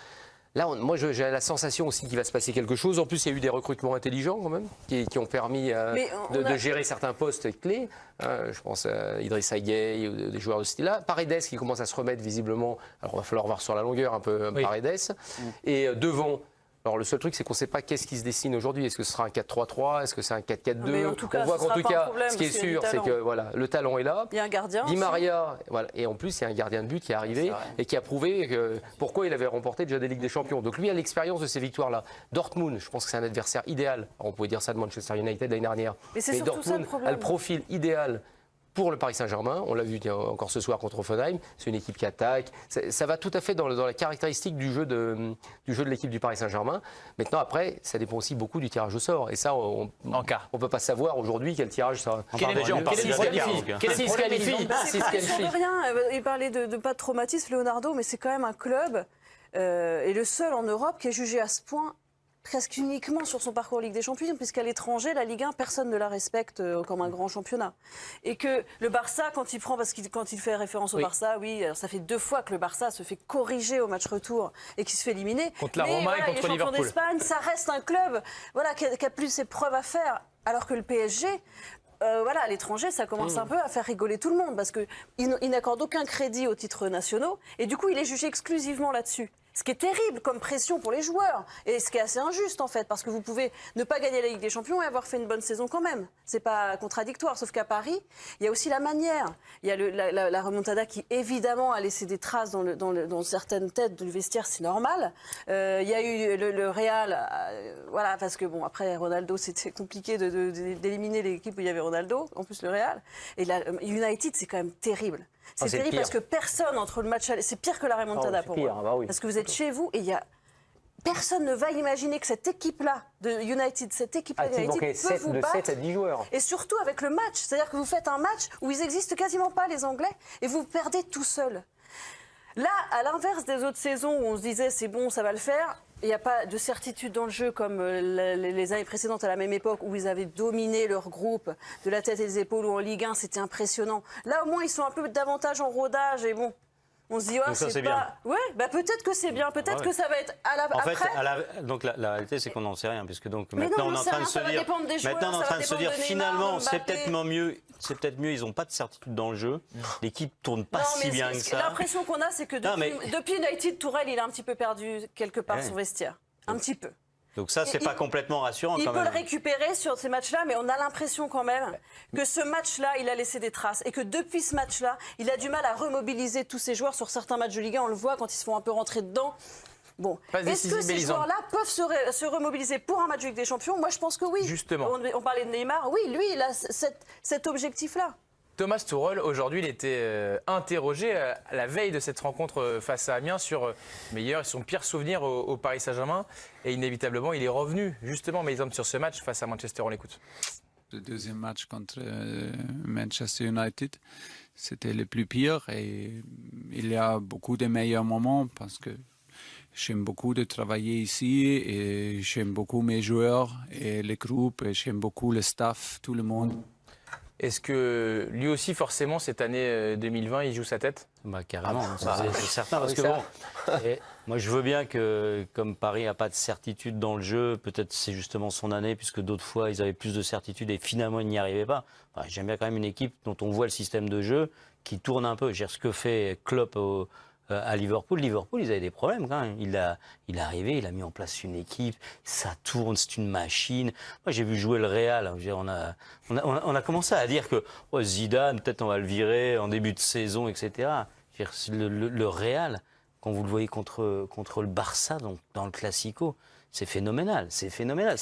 Là, moi, j'ai la sensation aussi qu'il va se passer quelque chose. En plus, il y a eu des recrutements intelligents, quand même, qui ont permis de gérer certains postes clés. Je pense à Idrissa Gueye ou des joueurs de ce style-là. Paredes qui commence à se remettre visiblement. Alors, il va falloir voir sur la longueur un peu Paredes. Et devant... Alors le seul truc, c'est qu'on ne sait pas qu'est-ce qui se dessine aujourd'hui. Est-ce que ce sera un 4-3-3? Est-ce que c'est un 4-4-2? En tout cas, on voit ce qu'en tout sera pas un cas, problème, ce qui est parce qu'il y a sûr, du c'est talent. que voilà, le talent est là. Il y a un gardien. Di Maria, voilà, et en plus, il y a un gardien de but qui est arrivé et qui a prouvé pourquoi il avait remporté déjà des Ligues des Champions. Donc lui a l'expérience de ces victoires-là. Dortmund, je pense que c'est un adversaire idéal. Alors, on pouvait dire ça de Manchester United l'année dernière. Mais c'est surtout ça, le Dortmund problème. a le profil idéal pour le Paris Saint-Germain. On l'a vu encore ce soir contre Offenheim. C'est une équipe qui attaque. Ça va tout à fait dans la caractéristique du jeu de l'équipe du Paris Saint-Germain. Maintenant, après, ça dépend aussi beaucoup du tirage au sort. Et ça, on ne peut pas savoir aujourd'hui quel tirage ça. On parle déjà Quel est le problème? S'il se qualifie, s'il se Ça qualifie. change rien. Il parlait de pas de traumatisme, Leonardo, mais c'est quand même un club et le seul en Europe qui est jugé à ce point presque uniquement sur son parcours en Ligue des Champions, puisqu'à l'étranger, la Ligue 1, personne ne la respecte comme un grand championnat. Et que le Barça, quand il fait référence au Barça, alors ça fait 2 fois que le Barça se fait corriger au match retour et qu'il se fait éliminer. Contre la Roma et contre les champions Liverpool. d'Espagne, ça reste un club qui a plus ses preuves à faire, alors que le PSG... à l'étranger, ça commence un peu à faire rigoler tout le monde parce qu'il n'accorde aucun crédit aux titres nationaux et du coup, il est jugé exclusivement là-dessus. Ce qui est terrible comme pression pour les joueurs et ce qui est assez injuste en fait parce que vous pouvez ne pas gagner la Ligue des Champions et avoir fait une bonne saison quand même. C'est pas contradictoire, sauf qu'à Paris, il y a aussi la manière. Il y a la remontada qui évidemment a laissé des traces dans certaines têtes du vestiaire, c'est normal. Il y a eu le Real, parce que bon après Ronaldo c'était compliqué d'éliminer l'équipe où il y avait Ronaldo, en plus le Real. Et United c'est quand même terrible. C'est terrible parce que personne entre le match, c'est pire que la remontada pour moi. Parce que vous êtes chez vous et personne ne va imaginer que cette équipe-là de United, peut vous battre. 7 à 10 joueurs. Et surtout avec le match, c'est-à-dire que vous faites un match où ils n'existent quasiment pas les Anglais et vous perdez tout seul. Là, à l'inverse des autres saisons où on se disait c'est bon, ça va le faire. Il n'y a pas de certitude dans le jeu comme les années précédentes à la même époque où ils avaient dominé leur groupe de la tête et des épaules ou en Ligue 1, c'était impressionnant. Là au moins ils sont un peu davantage en rodage et bon, on se dit c'est pas... bien. Ouais, peut-être que c'est bien, peut-être que ça va être après. Donc la réalité c'est qu'on n'en sait rien puisque donc Mais maintenant non, on est en train de se dire maintenant on est en train de se dire finalement c'est peut-être mieux, ils n'ont pas de certitude dans le jeu, l'équipe tourne pas si bien que ça. L'impression qu'on a c'est que depuis United, Tourelle il a un petit peu perdu quelque part son vestiaire, un petit peu. Donc ça, c'est pas complètement rassurant quand même. Il peut le récupérer sur ces matchs-là, mais on a l'impression quand même que ce match-là, il a laissé des traces. Et que depuis ce match-là, il a du mal à remobiliser tous ses joueurs sur certains matchs de Ligue 1. On le voit quand ils se font un peu rentrer dedans. Bon, est-ce que ces joueurs-là peuvent se remobiliser pour un match de Ligue des Champions? Moi, je pense que oui. Justement. On parlait de Neymar. Oui, lui, il a cet objectif-là. Thomas Tuchel, aujourd'hui, il était interrogé à la veille de cette rencontre face à Amiens sur son pire souvenir au Paris Saint-Germain. Et inévitablement, il est revenu, justement, mais exemple sur ce match face à Manchester. On l'écoute. le deuxième match contre Manchester United. C'était le plus pire et il y a beaucoup de meilleurs moments parce que j'aime beaucoup de travailler ici et j'aime beaucoup mes joueurs et les groupes et j'aime beaucoup le staff, tout le monde. Est-ce que lui aussi, forcément, cette année 2020, il joue sa tête? Carrément, c'est certain. Parce que bon, moi je veux bien que, comme Paris n'a pas de certitude dans le jeu, peut-être c'est justement son année, puisque d'autres fois ils avaient plus de certitude et finalement ils n'y arrivaient pas. J'aime bien quand même une équipe dont on voit le système de jeu qui tourne un peu. Ce que fait Klopp à Liverpool. Liverpool, ils avaient des problèmes quand même. Il est arrivé, il a mis en place une équipe, ça tourne, c'est une machine. Moi, j'ai vu jouer le Real. On a commencé à dire que Zidane, peut-être on va le virer en début de saison, etc. Le Real, quand vous le voyez contre le Barça, donc dans le Classico, c'est phénoménal, c'est phénoménal.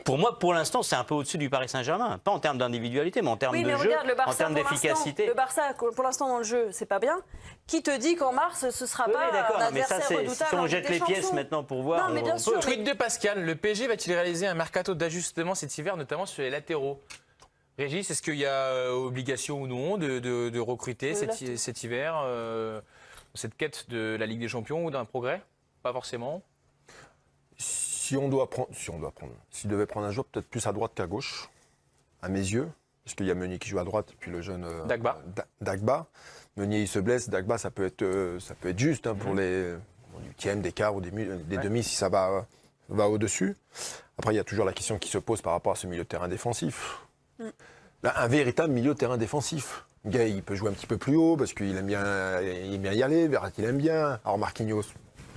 Pour moi, pour l'instant, c'est un peu au-dessus du Paris Saint-Germain. Pas en termes d'individualité, mais en termes de jeu, en termes d'efficacité. Le Barça, pour l'instant, dans le jeu, c'est pas bien. Qui te dit qu'en mars, ce sera pas un adversaire redoutable? Si on jette les pièces maintenant pour voir... Non, mais bien sûr. Tweet de Pascal, le PSG va-t-il réaliser un mercato d'ajustement cet hiver, notamment sur les latéraux? Régis, est-ce qu'il y a obligation ou non de recruter cet hiver, cette quête de la Ligue des Champions ou d'un progrès? Pas forcément. S'il devait prendre un joueur, peut-être plus à droite qu'à gauche, à mes yeux, parce qu'il y a Meunier qui joue à droite, et puis le jeune Dagba. Meunier, il se blesse, Dagba, ça peut être juste pour les huitièmes, des quarts ou des demi, si ça va au-dessus. Après, il y a toujours la question qui se pose par rapport à ce milieu de terrain défensif. Là, un véritable milieu de terrain défensif. Le gars, il peut jouer un petit peu plus haut, parce qu'il aime bien y aller, Verratti, il aime bien. Alors Marquinhos,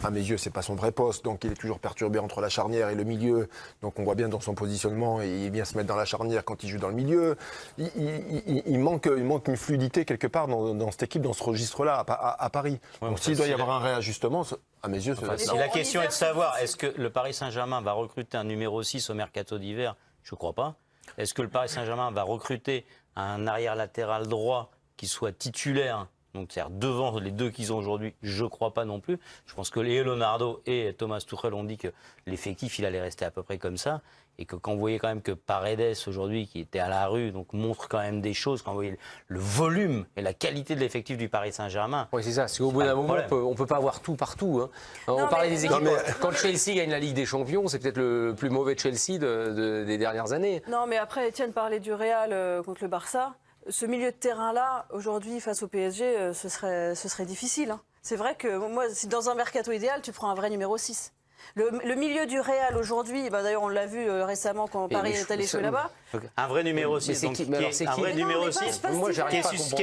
à mes yeux, c'est pas son vrai poste, donc il est toujours perturbé entre la charnière et le milieu. Donc on voit bien dans son positionnement, et il vient se mettre dans la charnière quand il joue dans le milieu. Il manque une fluidité quelque part dans cette équipe, dans ce registre-là, à Paris. Donc s'il doit y avoir un réajustement, à mes yeux, si la question est de savoir, est-ce que le Paris Saint-Germain va recruter un numéro 6 au mercato d'hiver? Je ne crois pas. Est-ce que le Paris Saint-Germain va recruter un arrière latéral droit qui soit titulaire? Donc, c'est-à-dire devant les deux qu'ils ont aujourd'hui, je ne crois pas non plus. Je pense que Leonardo et Thomas Tuchel ont dit que l'effectif, il allait rester à peu près comme ça. Et que quand vous voyez quand même que Paredes, aujourd'hui, qui était à la rue, donc montre quand même des choses, quand vous voyez le volume et la qualité de l'effectif du Paris Saint-Germain. Oui, c'est ça. Parce qu'au bout d'un moment, on ne peut pas avoir tout partout. Hein. On parlait des équipes. Quand Chelsea gagne la Ligue des Champions, c'est peut-être le plus mauvais Chelsea des dernières années. Non, mais après, Étienne parlait du Real contre le Barça. Ce milieu de terrain-là, aujourd'hui, face au PSG, ce serait difficile. Hein. C'est vrai que moi, si dans un mercato idéal, tu prends un vrai numéro 6. Le milieu du Real aujourd'hui, d'ailleurs on l'a vu récemment quand Paris est allé jouer là-bas. Un vrai numéro 6, qui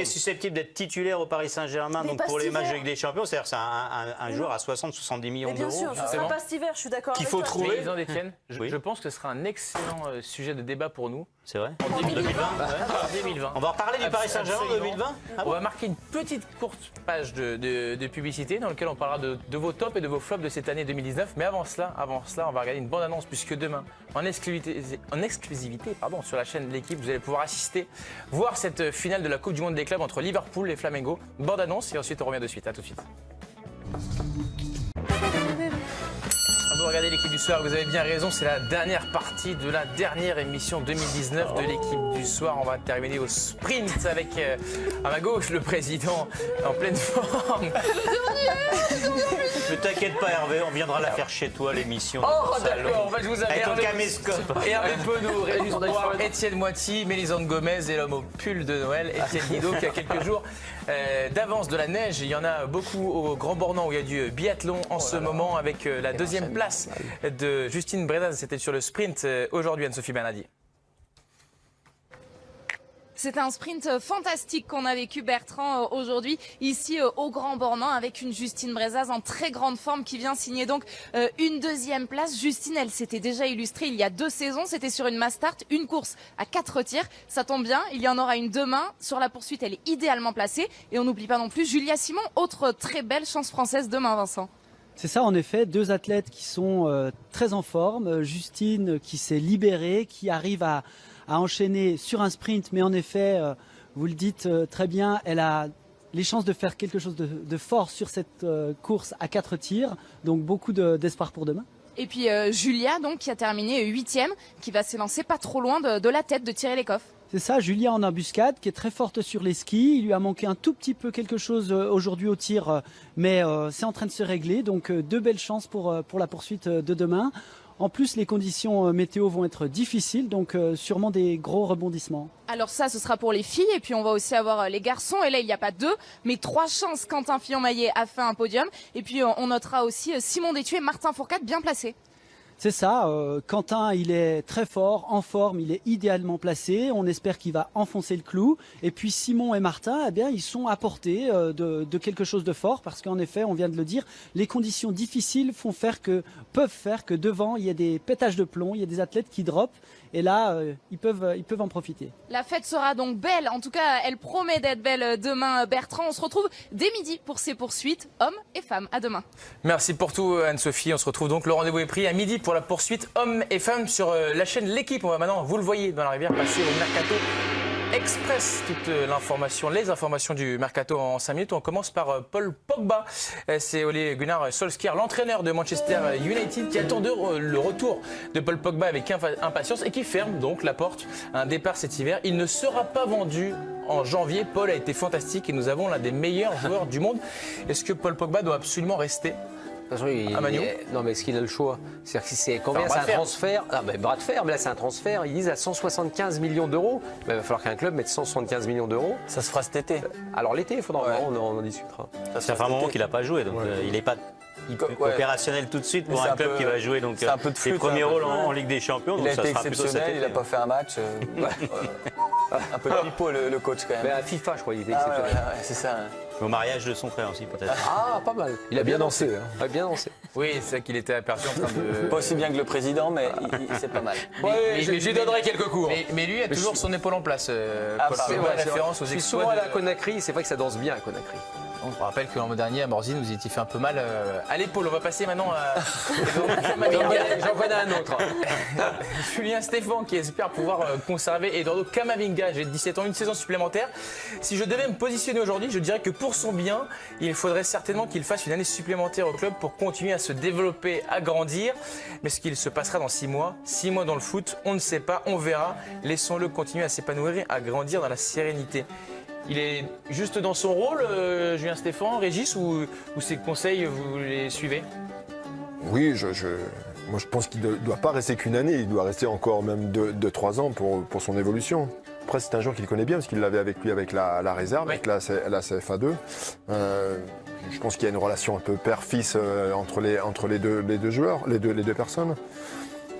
est susceptible d'être titulaire au Paris Saint-Germain donc pour les matchs de Ligue des Champions, c'est-à-dire c'est un joueur à 60-70 millions d'euros. Bien sûr, ce ne sera pas cet hiver, je suis d'accord avec toi. Qu'il faut trouver. Je pense que ce sera un excellent sujet de débat pour nous. C'est vrai. En 2020. On va reparler du Paris Saint-Germain en 2020. On va marquer une petite courte page de publicité dans laquelle on parlera de vos tops et de vos flops de cette année 2019. Mais avant cela, on va regarder une bande-annonce puisque demain, en exclusivité, sur la chaîne de l'équipe, vous allez pouvoir voir cette finale de la Coupe du Monde des clubs entre Liverpool et Flamengo. Bande-annonce et ensuite on revient de suite. À tout de suite. Vous regardez l'équipe du soir, vous avez bien raison, c'est la dernière partie de la dernière émission 2019 de l'équipe du soir. On va terminer au sprint avec, à ma gauche, le président en pleine forme. Ne t'inquiète pas Hervé, on viendra la faire chez toi l'émission. Oh d'accord, je vous avais avec ton caméscope. Hervé Penaud, Régis Broir, Étienne Moiti, Mélisande Gomez et l'homme au pull de Noël, Étienne Guido, qui a quelques jours d'avance de la neige. Il y en a beaucoup au Grand Bornand où il y a du biathlon en ce moment avec la deuxième place de Justine Brezaz. C'était sur le sprint aujourd'hui, Anne-Sophie Bernardi. C'était un sprint fantastique qu'on a vécu, Bertrand, aujourd'hui, ici au Grand Bornand, avec une Justine Brezaz en très grande forme qui vient signer donc une deuxième place. Justine, elle s'était déjà illustrée il y a 2 saisons. C'était sur une Mastart, une course à 4 tirs. Ça tombe bien, il y en aura une demain. Sur la poursuite, elle est idéalement placée. Et on n'oublie pas non plus Julia Simon, autre très belle chance française demain, Vincent. C'est ça, en effet, 2 athlètes qui sont très en forme. Justine qui s'est libérée, qui arrive à enchaîner sur un sprint, mais en effet, vous le dites très bien, elle a les chances de faire quelque chose de fort sur cette course à 4 tirs, donc beaucoup d'espoir pour demain. Et puis Julia, donc, qui a terminé 8e, qui va s'élancer pas trop loin de la tête de Thierry Lecoff. C'est ça, Julia en embuscade, qui est très forte sur les skis. Il lui a manqué un tout petit peu quelque chose aujourd'hui au tir, mais c'est en train de se régler. Donc 2 belles chances pour la poursuite de demain. En plus, les conditions météo vont être difficiles, donc sûrement des gros rebondissements. Alors ça, ce sera pour les filles, et puis on va aussi avoir les garçons. Et là, il n'y a pas 2, mais 3 chances. Quentin Fillon-Maillet a fait un podium. Et puis on notera aussi Simon Détué et Martin Fourcade bien placés. C'est ça, Quentin, il est très fort, en forme, il est idéalement placé. On espère qu'il va enfoncer le clou. Et puis Simon et Martin, eh bien, ils sont à portée de quelque chose de fort, parce qu'en effet, on vient de le dire, les conditions difficiles peuvent faire que devant, il y a des pétages de plomb, il y a des athlètes qui dropent. Et là, ils peuvent en profiter. La fête sera donc belle. En tout cas, elle promet d'être belle demain, Bertrand. On se retrouve dès midi pour ces poursuites, hommes et femmes. À demain. Merci pour tout, Anne-Sophie. On se retrouve donc, le rendez-vous est pris à midi pour la poursuite hommes et femmes sur la chaîne L'Équipe. On va maintenant, vous le voyez dans la rivière, passer au Mercato Express. Toute l'information, les informations du Mercato en 5 minutes. On commence par Paul Pogba. C'est Ole Gunnar Solskjaer, l'entraîneur de Manchester United, qui attend le retour de Paul Pogba avec impatience et qui ferme donc la porte à un départ cet hiver. Il ne sera pas vendu en janvier. Paul a été fantastique et nous avons l'un des meilleurs joueurs du monde. Est-ce que Paul Pogba doit absolument rester ? Non, mais est-ce qu'il a le choix? C'est-à-dire que c'est combien? C'est un transfert. Ah, ben, bras de fer, mais là c'est un transfert. Ils disent à 175 millions d'euros. Il va falloir qu'un club mette 175 millions d'euros. Ça se fera cet été. Alors l'été, il faudra on en discutera. Ça fait un moment qu'il n'a pas joué, donc il n'est pas opérationnel tout de suite pour un club qui va jouer donc ses premiers rôles en Ligue des Champions. Il a été exceptionnel, il n'a pas fait un match. Un peu de pipeau le coach quand même. Mais à FIFA, je crois, il était exceptionnel. C'est ça. Au mariage de son frère aussi, peut-être. Ah, pas mal. Il a bien dansé. Ouais, bien dansé. Oui, c'est ça qu'il était aperçu en train de... Pas aussi bien que le président, mais c'est pas mal. Mais je lui donnerai quelques cours. Mais lui a toujours son épaule en place. C'est vrai, référence aux je suis exploits souvent allé à Conakry, c'est vrai que ça danse bien à Conakry. On rappelle que l'an dernier, à Morzine, vous étiez fait un peu mal à l'épaule. On va passer maintenant à... J'en connais un autre. Julien Stéphan qui espère pouvoir conserver Eduardo Camavinga. J'ai 17 ans, une saison supplémentaire. Si je devais me positionner aujourd'hui, je dirais que pour son bien, il faudrait certainement qu'il fasse une année supplémentaire au club pour continuer à se développer, à grandir. Mais ce qu'il se passera dans 6 mois, 6 mois dans le foot, on ne sait pas, on verra. Laissons-le continuer à s'épanouir, à grandir dans la sérénité. Il est juste dans son rôle, Julien Stéphan, Régis, ou ses conseils, vous les suivez? Oui, moi je pense qu'il ne doit pas rester qu'une année, il doit rester encore même 2-3 ans pour son évolution. Après, c'est un joueur qu'il connaît bien parce qu'il l'avait avec lui avec la réserve, avec la CFA2. Je pense qu'il y a une relation un peu père-fils entre les deux joueurs, les deux personnes.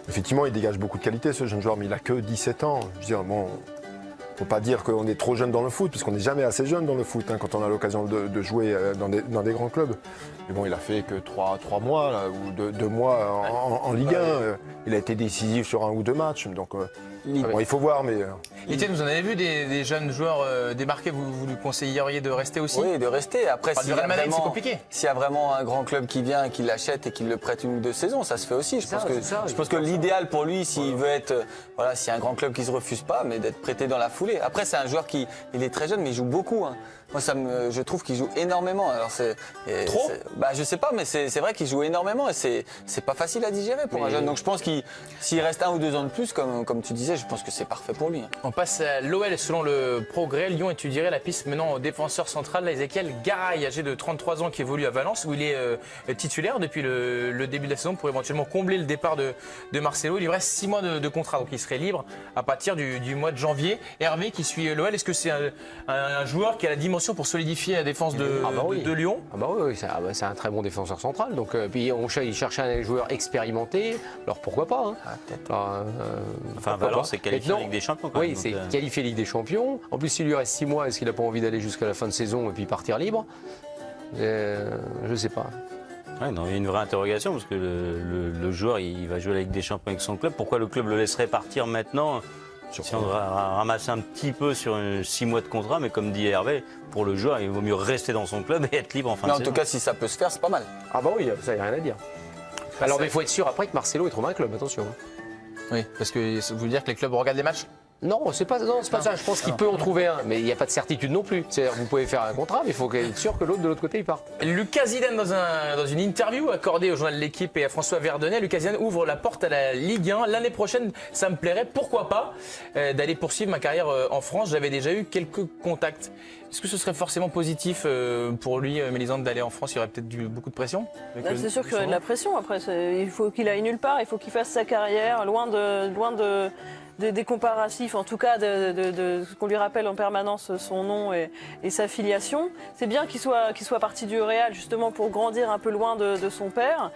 Effectivement, il dégage beaucoup de qualité ce jeune joueur, mais il n'a que 17 ans. Je veux dire, bon, faut pas dire qu'on est trop jeune dans le foot, parce qu'on n'est jamais assez jeune dans le foot quand on a l'occasion de jouer dans des grands clubs. Mais bon, il a fait que 3 mois là, ou 2 mois en Ligue 1. Il a été décisif sur 1 ou 2 matchs. Donc, bon, il faut voir. Mais Étienne, vous en avez vu des jeunes joueurs démarqués, vous lui conseilleriez de rester aussi? Oui, de rester. Après, c'est compliqué. S'il y a vraiment un grand club qui vient, qui l'achète et qui le prête 1 ou 2 saisons, ça se fait aussi. Je pense que l'idéal pour lui, s'il veut être, voilà, s'il y a un grand club qui se refuse pas, mais d'être prêté dans la foulée. Après, c'est un joueur il est très jeune, mais il joue beaucoup. Hein. Moi, je trouve qu'il joue énormément. Alors, trop? Je sais pas, mais c'est vrai qu'il joue énormément et c'est pas facile à digérer pour un jeune. Donc, je pense qu'il s'il reste 1 ou 2 ans de plus, comme tu disais, je pense que c'est parfait pour lui. Hein. On passe à l'OL. Selon le Progrès, Lyon étudierait la piste menant au défenseur central, Ezequiel Garay, âgé de 33 ans, qui évolue à Valence, où il est titulaire depuis le début de la saison pour éventuellement combler le départ de Marcelo. Il lui reste 6 mois de contrat, donc il serait libre à partir du mois de janvier. Hervé, qui suit l'OL, est-ce que c'est un joueur qui a la dimension pour solidifier la défense de Lyon? Oui, c'est un très bon défenseur central. Donc, puis il cherche un joueur expérimenté. Alors pourquoi pas Valence c'est qualifié en Ligue des Champions. Oui, c'est qualifié Ligue des Champions. En plus, s'il lui reste 6 mois, est-ce qu'il n'a pas envie d'aller jusqu'à la fin de saison et puis partir libre? Je ne sais pas. Ouais, non, il y a une vraie interrogation parce que le joueur il va jouer la Ligue des Champions avec son club. Pourquoi le club le laisserait partir maintenant? Si on ramasse un petit peu sur 6 mois de contrat, mais comme dit Hervé, pour le joueur, il vaut mieux rester dans son club et être libre en fin de saison. En tout cas, si ça peut se faire, c'est pas mal. Ah bah oui, ça, il n'y a rien à dire. Alors, mais il faut être sûr après que Marcelo il trouve un club, attention. Oui, parce que vous voulez dire que les clubs regardent les matchs? Non, c'est pas ça. Je pense qu'il peut en trouver un, mais il n'y a pas de certitude non plus. C'est-à-dire, vous pouvez faire un contrat, mais il faut être sûr que l'autre de l'autre côté il parte. Lucas Zidane, dans une interview accordée au journal de l'équipe et à François Verdonnet, Lucas Zidane ouvre la porte à la Ligue 1. L'année prochaine, ça me plairait, pourquoi pas, d'aller poursuivre ma carrière en France. J'avais déjà eu quelques contacts. Est-ce que ce serait forcément positif pour lui, Mélisande, d'aller en France? Il y aurait peut-être beaucoup de pression. C'est sûr qu'il y aurait de la pression. Après, il faut qu'il aille nulle part. Il faut qu'il fasse sa carrière loin des comparatifs, en tout cas qu'on lui rappelle en permanence son nom et sa filiation. C'est bien qu'il soit parti du Real justement pour grandir un peu loin de son père.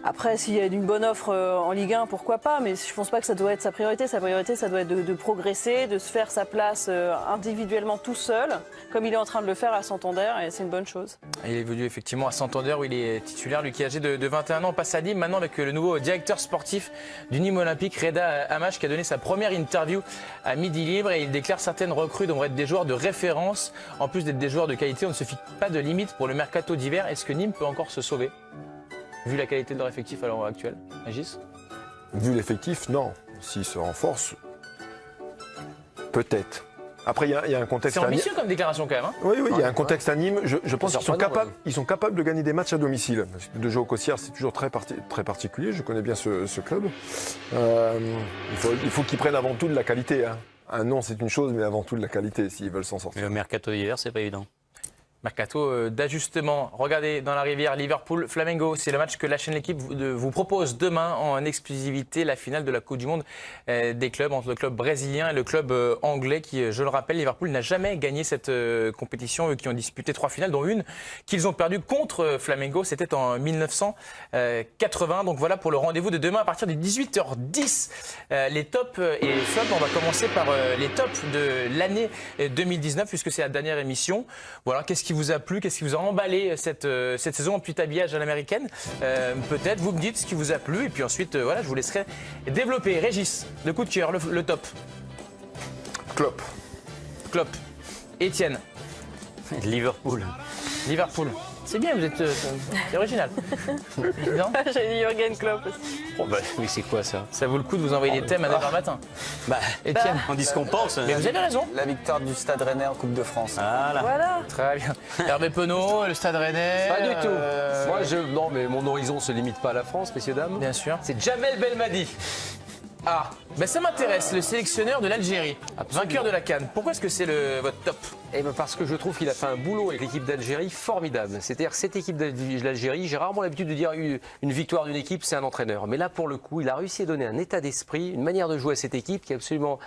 Après, s'il y a une bonne offre en Ligue 1, pourquoi pas, mais je ne pense pas que ça doit être sa priorité. Sa priorité, ça doit être de progresser, de se faire sa place individuellement tout seul, comme il est en train de le faire à Santander, et c'est une bonne chose. Il est venu effectivement à Santander où il est titulaire, lui qui est âgé de 21 ans. On passe à Nîmes maintenant avec le nouveau directeur sportif du Nîmes Olympique, Reda Hamache, qui a donné sa première interview à Midi Libre et il déclare certaines recrues devraient être des joueurs de référence. En plus d'être des joueurs de qualité, on ne se fixe pas de limite pour le mercato d'hiver. Est-ce que Nîmes peut encore se sauver ? Vu la qualité de leur effectif à l'heure actuelle, Régis? Vu l'effectif, non. S'ils se renforcent, peut-être. Après, il y a un contexte. C'est ambitieux comme déclaration quand même. Hein. Oui, il y a un contexte à Nîmes. Je pense qu'ils sont capables de gagner des matchs à domicile. De jouer au Cossières, c'est toujours très particulier. Je connais bien ce club. Il faut qu'ils prennent avant tout de la qualité. Hein. Un nom, c'est une chose, mais avant tout de la qualité s'ils veulent s'en sortir. Mais le mercato d'hiver, c'est pas évident. Mercato d'ajustement. Regardez dans la rivière Liverpool-Flamengo. C'est le match que la chaîne L'équipe vous propose demain en exclusivité. La finale de la Coupe du Monde des clubs entre le club brésilien et le club anglais qui, je le rappelle, Liverpool n'a jamais gagné cette compétition. Eux qui ont disputé 3 finales, dont une qu'ils ont perdue contre Flamengo. C'était en 1980. Donc voilà pour le rendez-vous de demain à partir de 18h10. Les tops et les flops. On va commencer par les tops de l'année 2019 puisque c'est la dernière émission. Voilà, qu'est-ce qui vous a plu, qu'est-ce qui vous a emballé cette saison en petit habillage à l'américaine? Peut-être, vous me dites ce qui vous a plu et puis ensuite, voilà, je vous laisserai développer. Régis, le coup de cœur, le top. Klopp. Klopp. Étienne. Liverpool. Liverpool. C'est bien, vous êtes original. Non? J'ai dit Jürgen Klopp aussi. Oh bah, oui, c'est quoi ça? Ça vaut le coup de vous envoyer des thèmes à 9h matin. Étienne, on dit ce qu'on pense. Mais vous avez raison. La victoire du Stade Rennais en Coupe de France. Voilà. Très bien. Hervé Penaud, le Stade Rennais. Pas du tout. Moi, non, mais mon horizon ne se limite pas à la France, messieurs, dames. Bien sûr. C'est Jamel Belmadi. Ah, ben ça m'intéresse, le sélectionneur de l'Algérie, vainqueur de la CAN. Pourquoi est-ce que c'est votre top? Parce que je trouve qu'il a fait un boulot avec l'équipe d'Algérie formidable. C'est-à-dire cette équipe d'Algérie, j'ai rarement l'habitude de dire une victoire d'une équipe, c'est un entraîneur. Mais là, pour le coup, il a réussi à donner un état d'esprit, une manière de jouer à cette équipe qui est absolument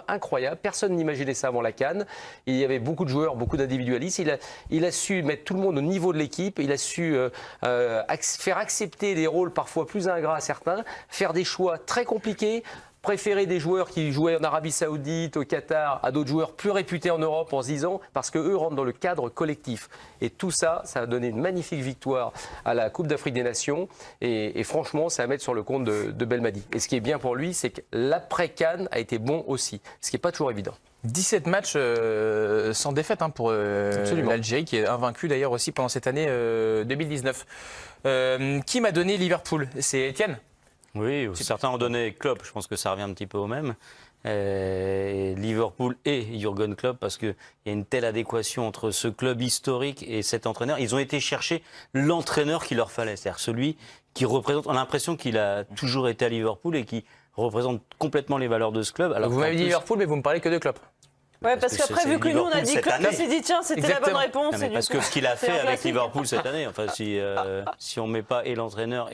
incroyable. Personne n'imaginait ça avant la CAN. Il y avait beaucoup de joueurs, beaucoup d'individualistes. Il a su mettre tout le monde au niveau de l'équipe. Il a su faire accepter des rôles parfois plus ingrats à certains, faire des choix très compliqués. Préférer des joueurs qui jouaient en Arabie Saoudite, au Qatar, à d'autres joueurs plus réputés en Europe en se disant parce qu'eux rentrent dans le cadre collectif. Et tout ça, ça a donné une magnifique victoire à la Coupe d'Afrique des Nations. Et franchement, ça va mettre sur le compte de Belmadi. Et ce qui est bien pour lui, c'est que l'après-CAN a été bon aussi, ce qui n'est pas toujours évident. 17 matchs sans défaite pour l'Algérie, qui est invaincue d'ailleurs aussi pendant cette année 2019. Qui m'a donné Liverpool? C'est Étienne? Oui, certains ont donné Klopp, je pense que ça revient un petit peu au même. Liverpool et Jürgen Klopp, parce qu'il y a une telle adéquation entre ce club historique et cet entraîneur. Ils ont été chercher l'entraîneur qu'il leur fallait, c'est-à-dire celui qui représente. On a l'impression qu'il a toujours été à Liverpool et qui représente complètement les valeurs de ce club. Alors vous m'avez dit Liverpool, mais vous me parlez que de Klopp. Ouais, parce qu'après, vu que nous on a dit Klopp, il s'est dit tiens, c'était la bonne réponse. Non, parce que ce qu'il a fait avec Liverpool cette année, enfin, si on ne met pas et l'entraîneur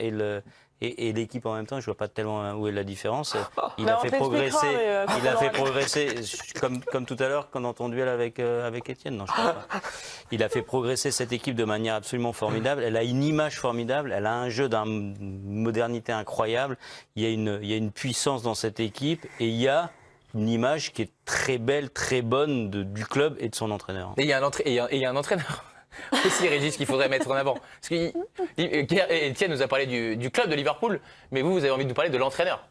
et l'équipe en même temps, je vois pas tellement où est la différence. Il a fait progresser. Il a fait progresser, comme tout à l'heure, quand on entend duel avec Étienne. Non, je crois pas. Il a fait progresser cette équipe de manière absolument formidable. Elle a une image formidable. Elle a un jeu d'une modernité incroyable. Il y a une puissance dans cette équipe et il y a une image qui est très belle, très bonne du club et de son entraîneur. Et il y a un entraîneur. Aussi, Régis, qu'il faudrait mettre en avant. Parce que Étienne nous a parlé du club de Liverpool, mais vous avez envie de nous parler de l'entraîneur.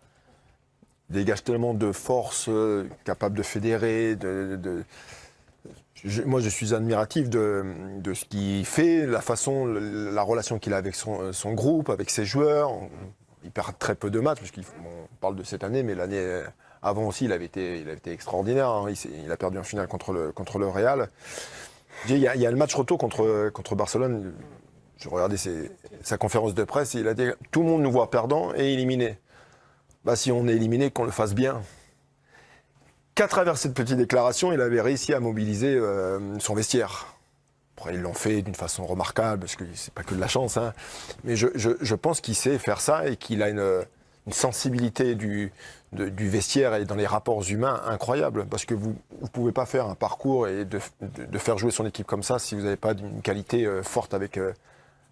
Il dégage tellement de force, capable de fédérer. Moi, je suis admiratif de ce qu'il fait, la relation qu'il a avec son groupe, avec ses joueurs. Il perd très peu de matchs, puisqu'on parle de cette année, mais l'année Avant aussi, il avait été extraordinaire. Hein. Il a perdu en finale contre le Real. Il y a le match retour contre Barcelone. Je regardais sa conférence de presse. Il a dit tout le monde nous voit perdant et éliminé. Bah, si on est éliminé, qu'on le fasse bien. Qu'à travers cette petite déclaration, il avait réussi à mobiliser son vestiaire. Après, ils l'ont fait d'une façon remarquable, parce que c'est pas que de la chance. Hein. Mais je pense qu'il sait faire ça et qu'il a une sensibilité du vestiaire et dans les rapports humains incroyable. Parce que vous ne pouvez pas faire un parcours et de faire jouer son équipe comme ça si vous n'avez pas une qualité forte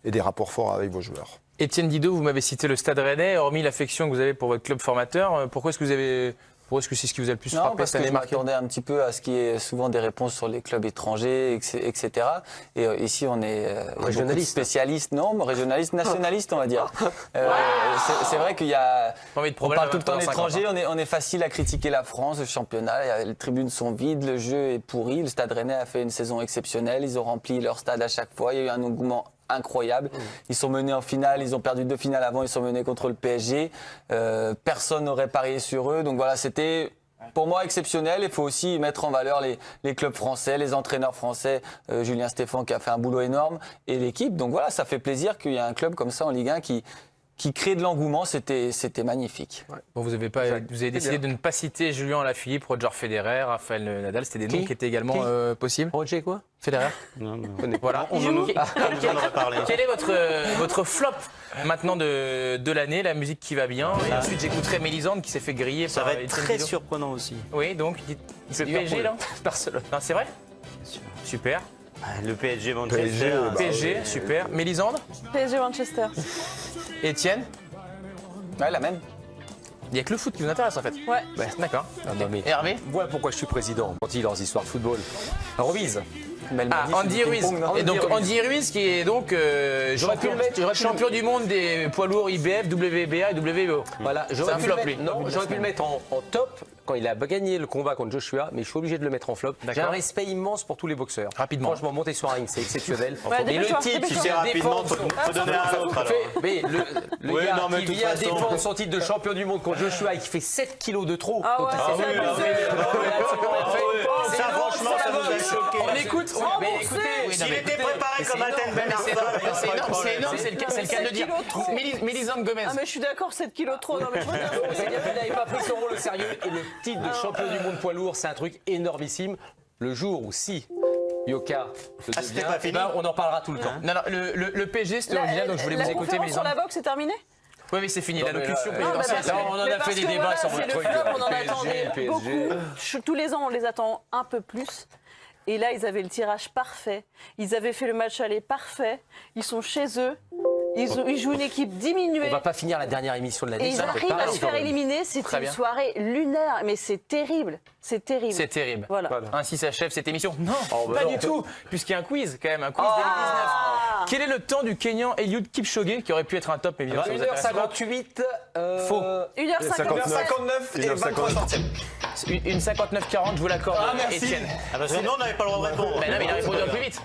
et des rapports forts avec vos joueurs. Étienne Didot, vous m'avez cité le Stade Rennais. Hormis l'affection que vous avez pour votre club formateur, pourquoi est-ce que c'est ce qui vous a le plus frappé cette année? Je m'attendais un petit peu à ce qui est souvent des réponses sur les clubs étrangers, etc. Et ici, on est spécialiste, régionaliste, nationaliste, on va dire. C'est vrai qu'il y a... On parle tout le temps d'étrangers, on est facile à critiquer la France, le championnat. Les tribunes sont vides, le jeu est pourri. Le Stade Rennais a fait une saison exceptionnelle. Ils ont rempli leur stade à chaque fois. Il y a eu un engouement incroyable. Ils sont menés en finale, ils ont perdu 2 finales avant, ils sont menés contre le PSG. Personne n'aurait parié sur eux. Donc voilà, c'était pour moi exceptionnel. Il faut aussi mettre en valeur les clubs français, les entraîneurs français, Julien Stéphan qui a fait un boulot énorme et l'équipe. Donc voilà, ça fait plaisir qu'il y ait un club comme ça en Ligue 1 qui crée de l'engouement, c'était magnifique. Ouais. Bon, vous avez décidé de ne pas citer Julien Alaphilippe, Roger Federer, Raphaël Nadal, c'était des noms qui étaient également possibles. Roger quoi? Federer. Non. Voilà. On en aurait parlé. Quel est votre flop maintenant de l'année, la musique qui va bien? Et ensuite j'écouterai Mélisande qui s'est fait griller ça par va être très surprenant aussi. Oui, donc le PSG là? Barcelone. Non, c'est vrai? Super. Le PSG Manchester. PSG, super. Mélisande? PSG Manchester. Étienne? Ouais, la même. Il n'y a que le foot qui vous intéresse en fait. Ouais. D'accord. Mais Hervé? voilà pourquoi je suis président. Quand il leurs histoires de football. Ruiz. Andy Ruiz. Et donc Andy Ruiz qui est donc champion du monde des poids lourds IBF, WBA et WBO. Voilà, j'aurais pu le mettre en top quand il a gagné le combat contre Joshua, mais je suis obligé de le mettre en flop. J'ai un respect immense pour tous les boxeurs. Rapidement. Franchement, monter sur un ring, c'est exceptionnel. Et le type, tu sais rapidement, faut donner un autre alors. Mais le gars qui vient défendre son titre de champion du monde contre Joshua et qui fait 7 kilos de trop. Ah ouais, Ça, franchement, ça nous a choqué. On écoute. S'il était préparé comme un tel Ben Arfa. C'est énorme, c'est le cas de dire. Mélisande Gomez. Ah mais je suis d'accord, 7 kilos trop. Non, mais je C'est-à-dire qu'il n'avait pas pris son rôle au sérieux. Et le titre de champion du monde poids lourd, c'est un truc énormissime. Le jour où si Yoka le devient, pas fini. on en parlera tout le temps. Non, le PSG c'était original, donc je voulais vous écouter Mélisande. Sur la boxe, c'est terminé? Oui, mais c'est fini, la locution Non, présidentielle. on en a fait des débats sur c'est votre truc. le flop, on en attendait PSG. beaucoup. Tous les ans, on les attend un peu plus. Et là, ils avaient le tirage parfait. Ils avaient fait le match aller parfait. Ils sont chez eux. Ils jouent une équipe diminuée. On va pas finir la dernière émission de l'année. Et ils arrivent à se faire éliminer. C'est une soirée lunaire. Mais c'est terrible. C'est terrible. C'est terrible. Voilà. Ainsi s'achève cette émission. Non, pas du tout. Puisqu'il y a un quiz quand même, un quiz 2019. Quel est le temps du Kenyan Eliud Kipchoge qui aurait pu être un top, mais évidemment, 1h58. Faux. 1h59 et 23 centièmes. Une 59-40, je vous l'accorde, Étienne. Parce que nous, on n'avait pas le droit de répondre. Ben non, mais il a répondu un peu vite.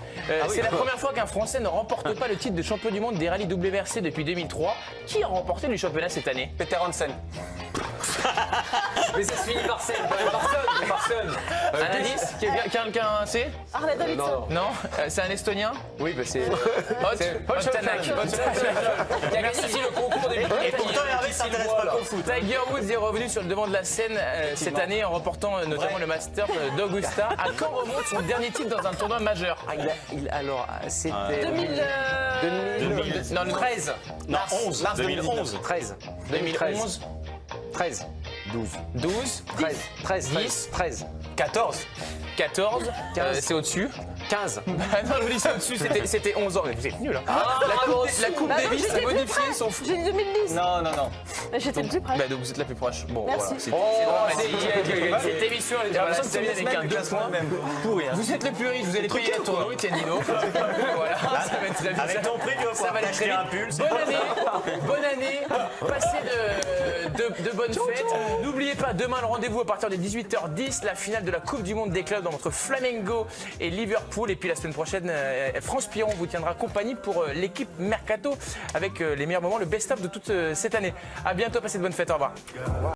C'est la première fois qu'un Français ne remporte pas le titre de champion du monde des rallyes WRC depuis 2003. Qui a remporté le championnat cette année? Peter Hansen. Mais ça se finit par scène. Personne. Un indice? Quelqu'un sait? Harley Davidson. Non. C'est un Estonien? Oui, bah c'est. Tanak. Qui a gagné ici le concours des Et pourtant, Hervé s'intéresse pas qu'au foot. Tiger Woods est revenu sur le devant de la scène cette année en remportant notamment le Masters d'Augusta. À quand remonte son dernier titre dans un tournoi majeur? Alors, c'était. 2013. Non, 13. Non, 11. 2011. 13. 2011. 13. 12. 10. 13. 14. 15. C'est au-dessus. 15. Non, je vous dis c'est au-dessus, c'était 11 ans. Mais vous êtes nuls. La Coupe Davis a modifié son foot. J'ai dit 2010. Non. J'étais le plus près. Donc vous êtes la plus proche. Bon, Merci. voilà. Cette émission, j'ai l'impression que c'est avec un 2 points. Pourri. Vous êtes le plus riche, vous allez payer la tournoi, Étienne Didot. Voilà, ça va être très bien. Avec ton prix, tu vas Ça va pouvoir aller t'acheter très un vite. pull. Bonne année, passez de bonnes fêtes. N'oubliez pas, demain le rendez-vous à partir de 18h10, la finale de la Coupe du Monde des clubs entre Flamengo et Liverpool. Et puis la semaine prochaine, France Piron vous tiendra compagnie pour l'équipe Mercato avec les meilleurs moments, le best-of de toute cette année. À bientôt, passez de bonnes fêtes, au revoir.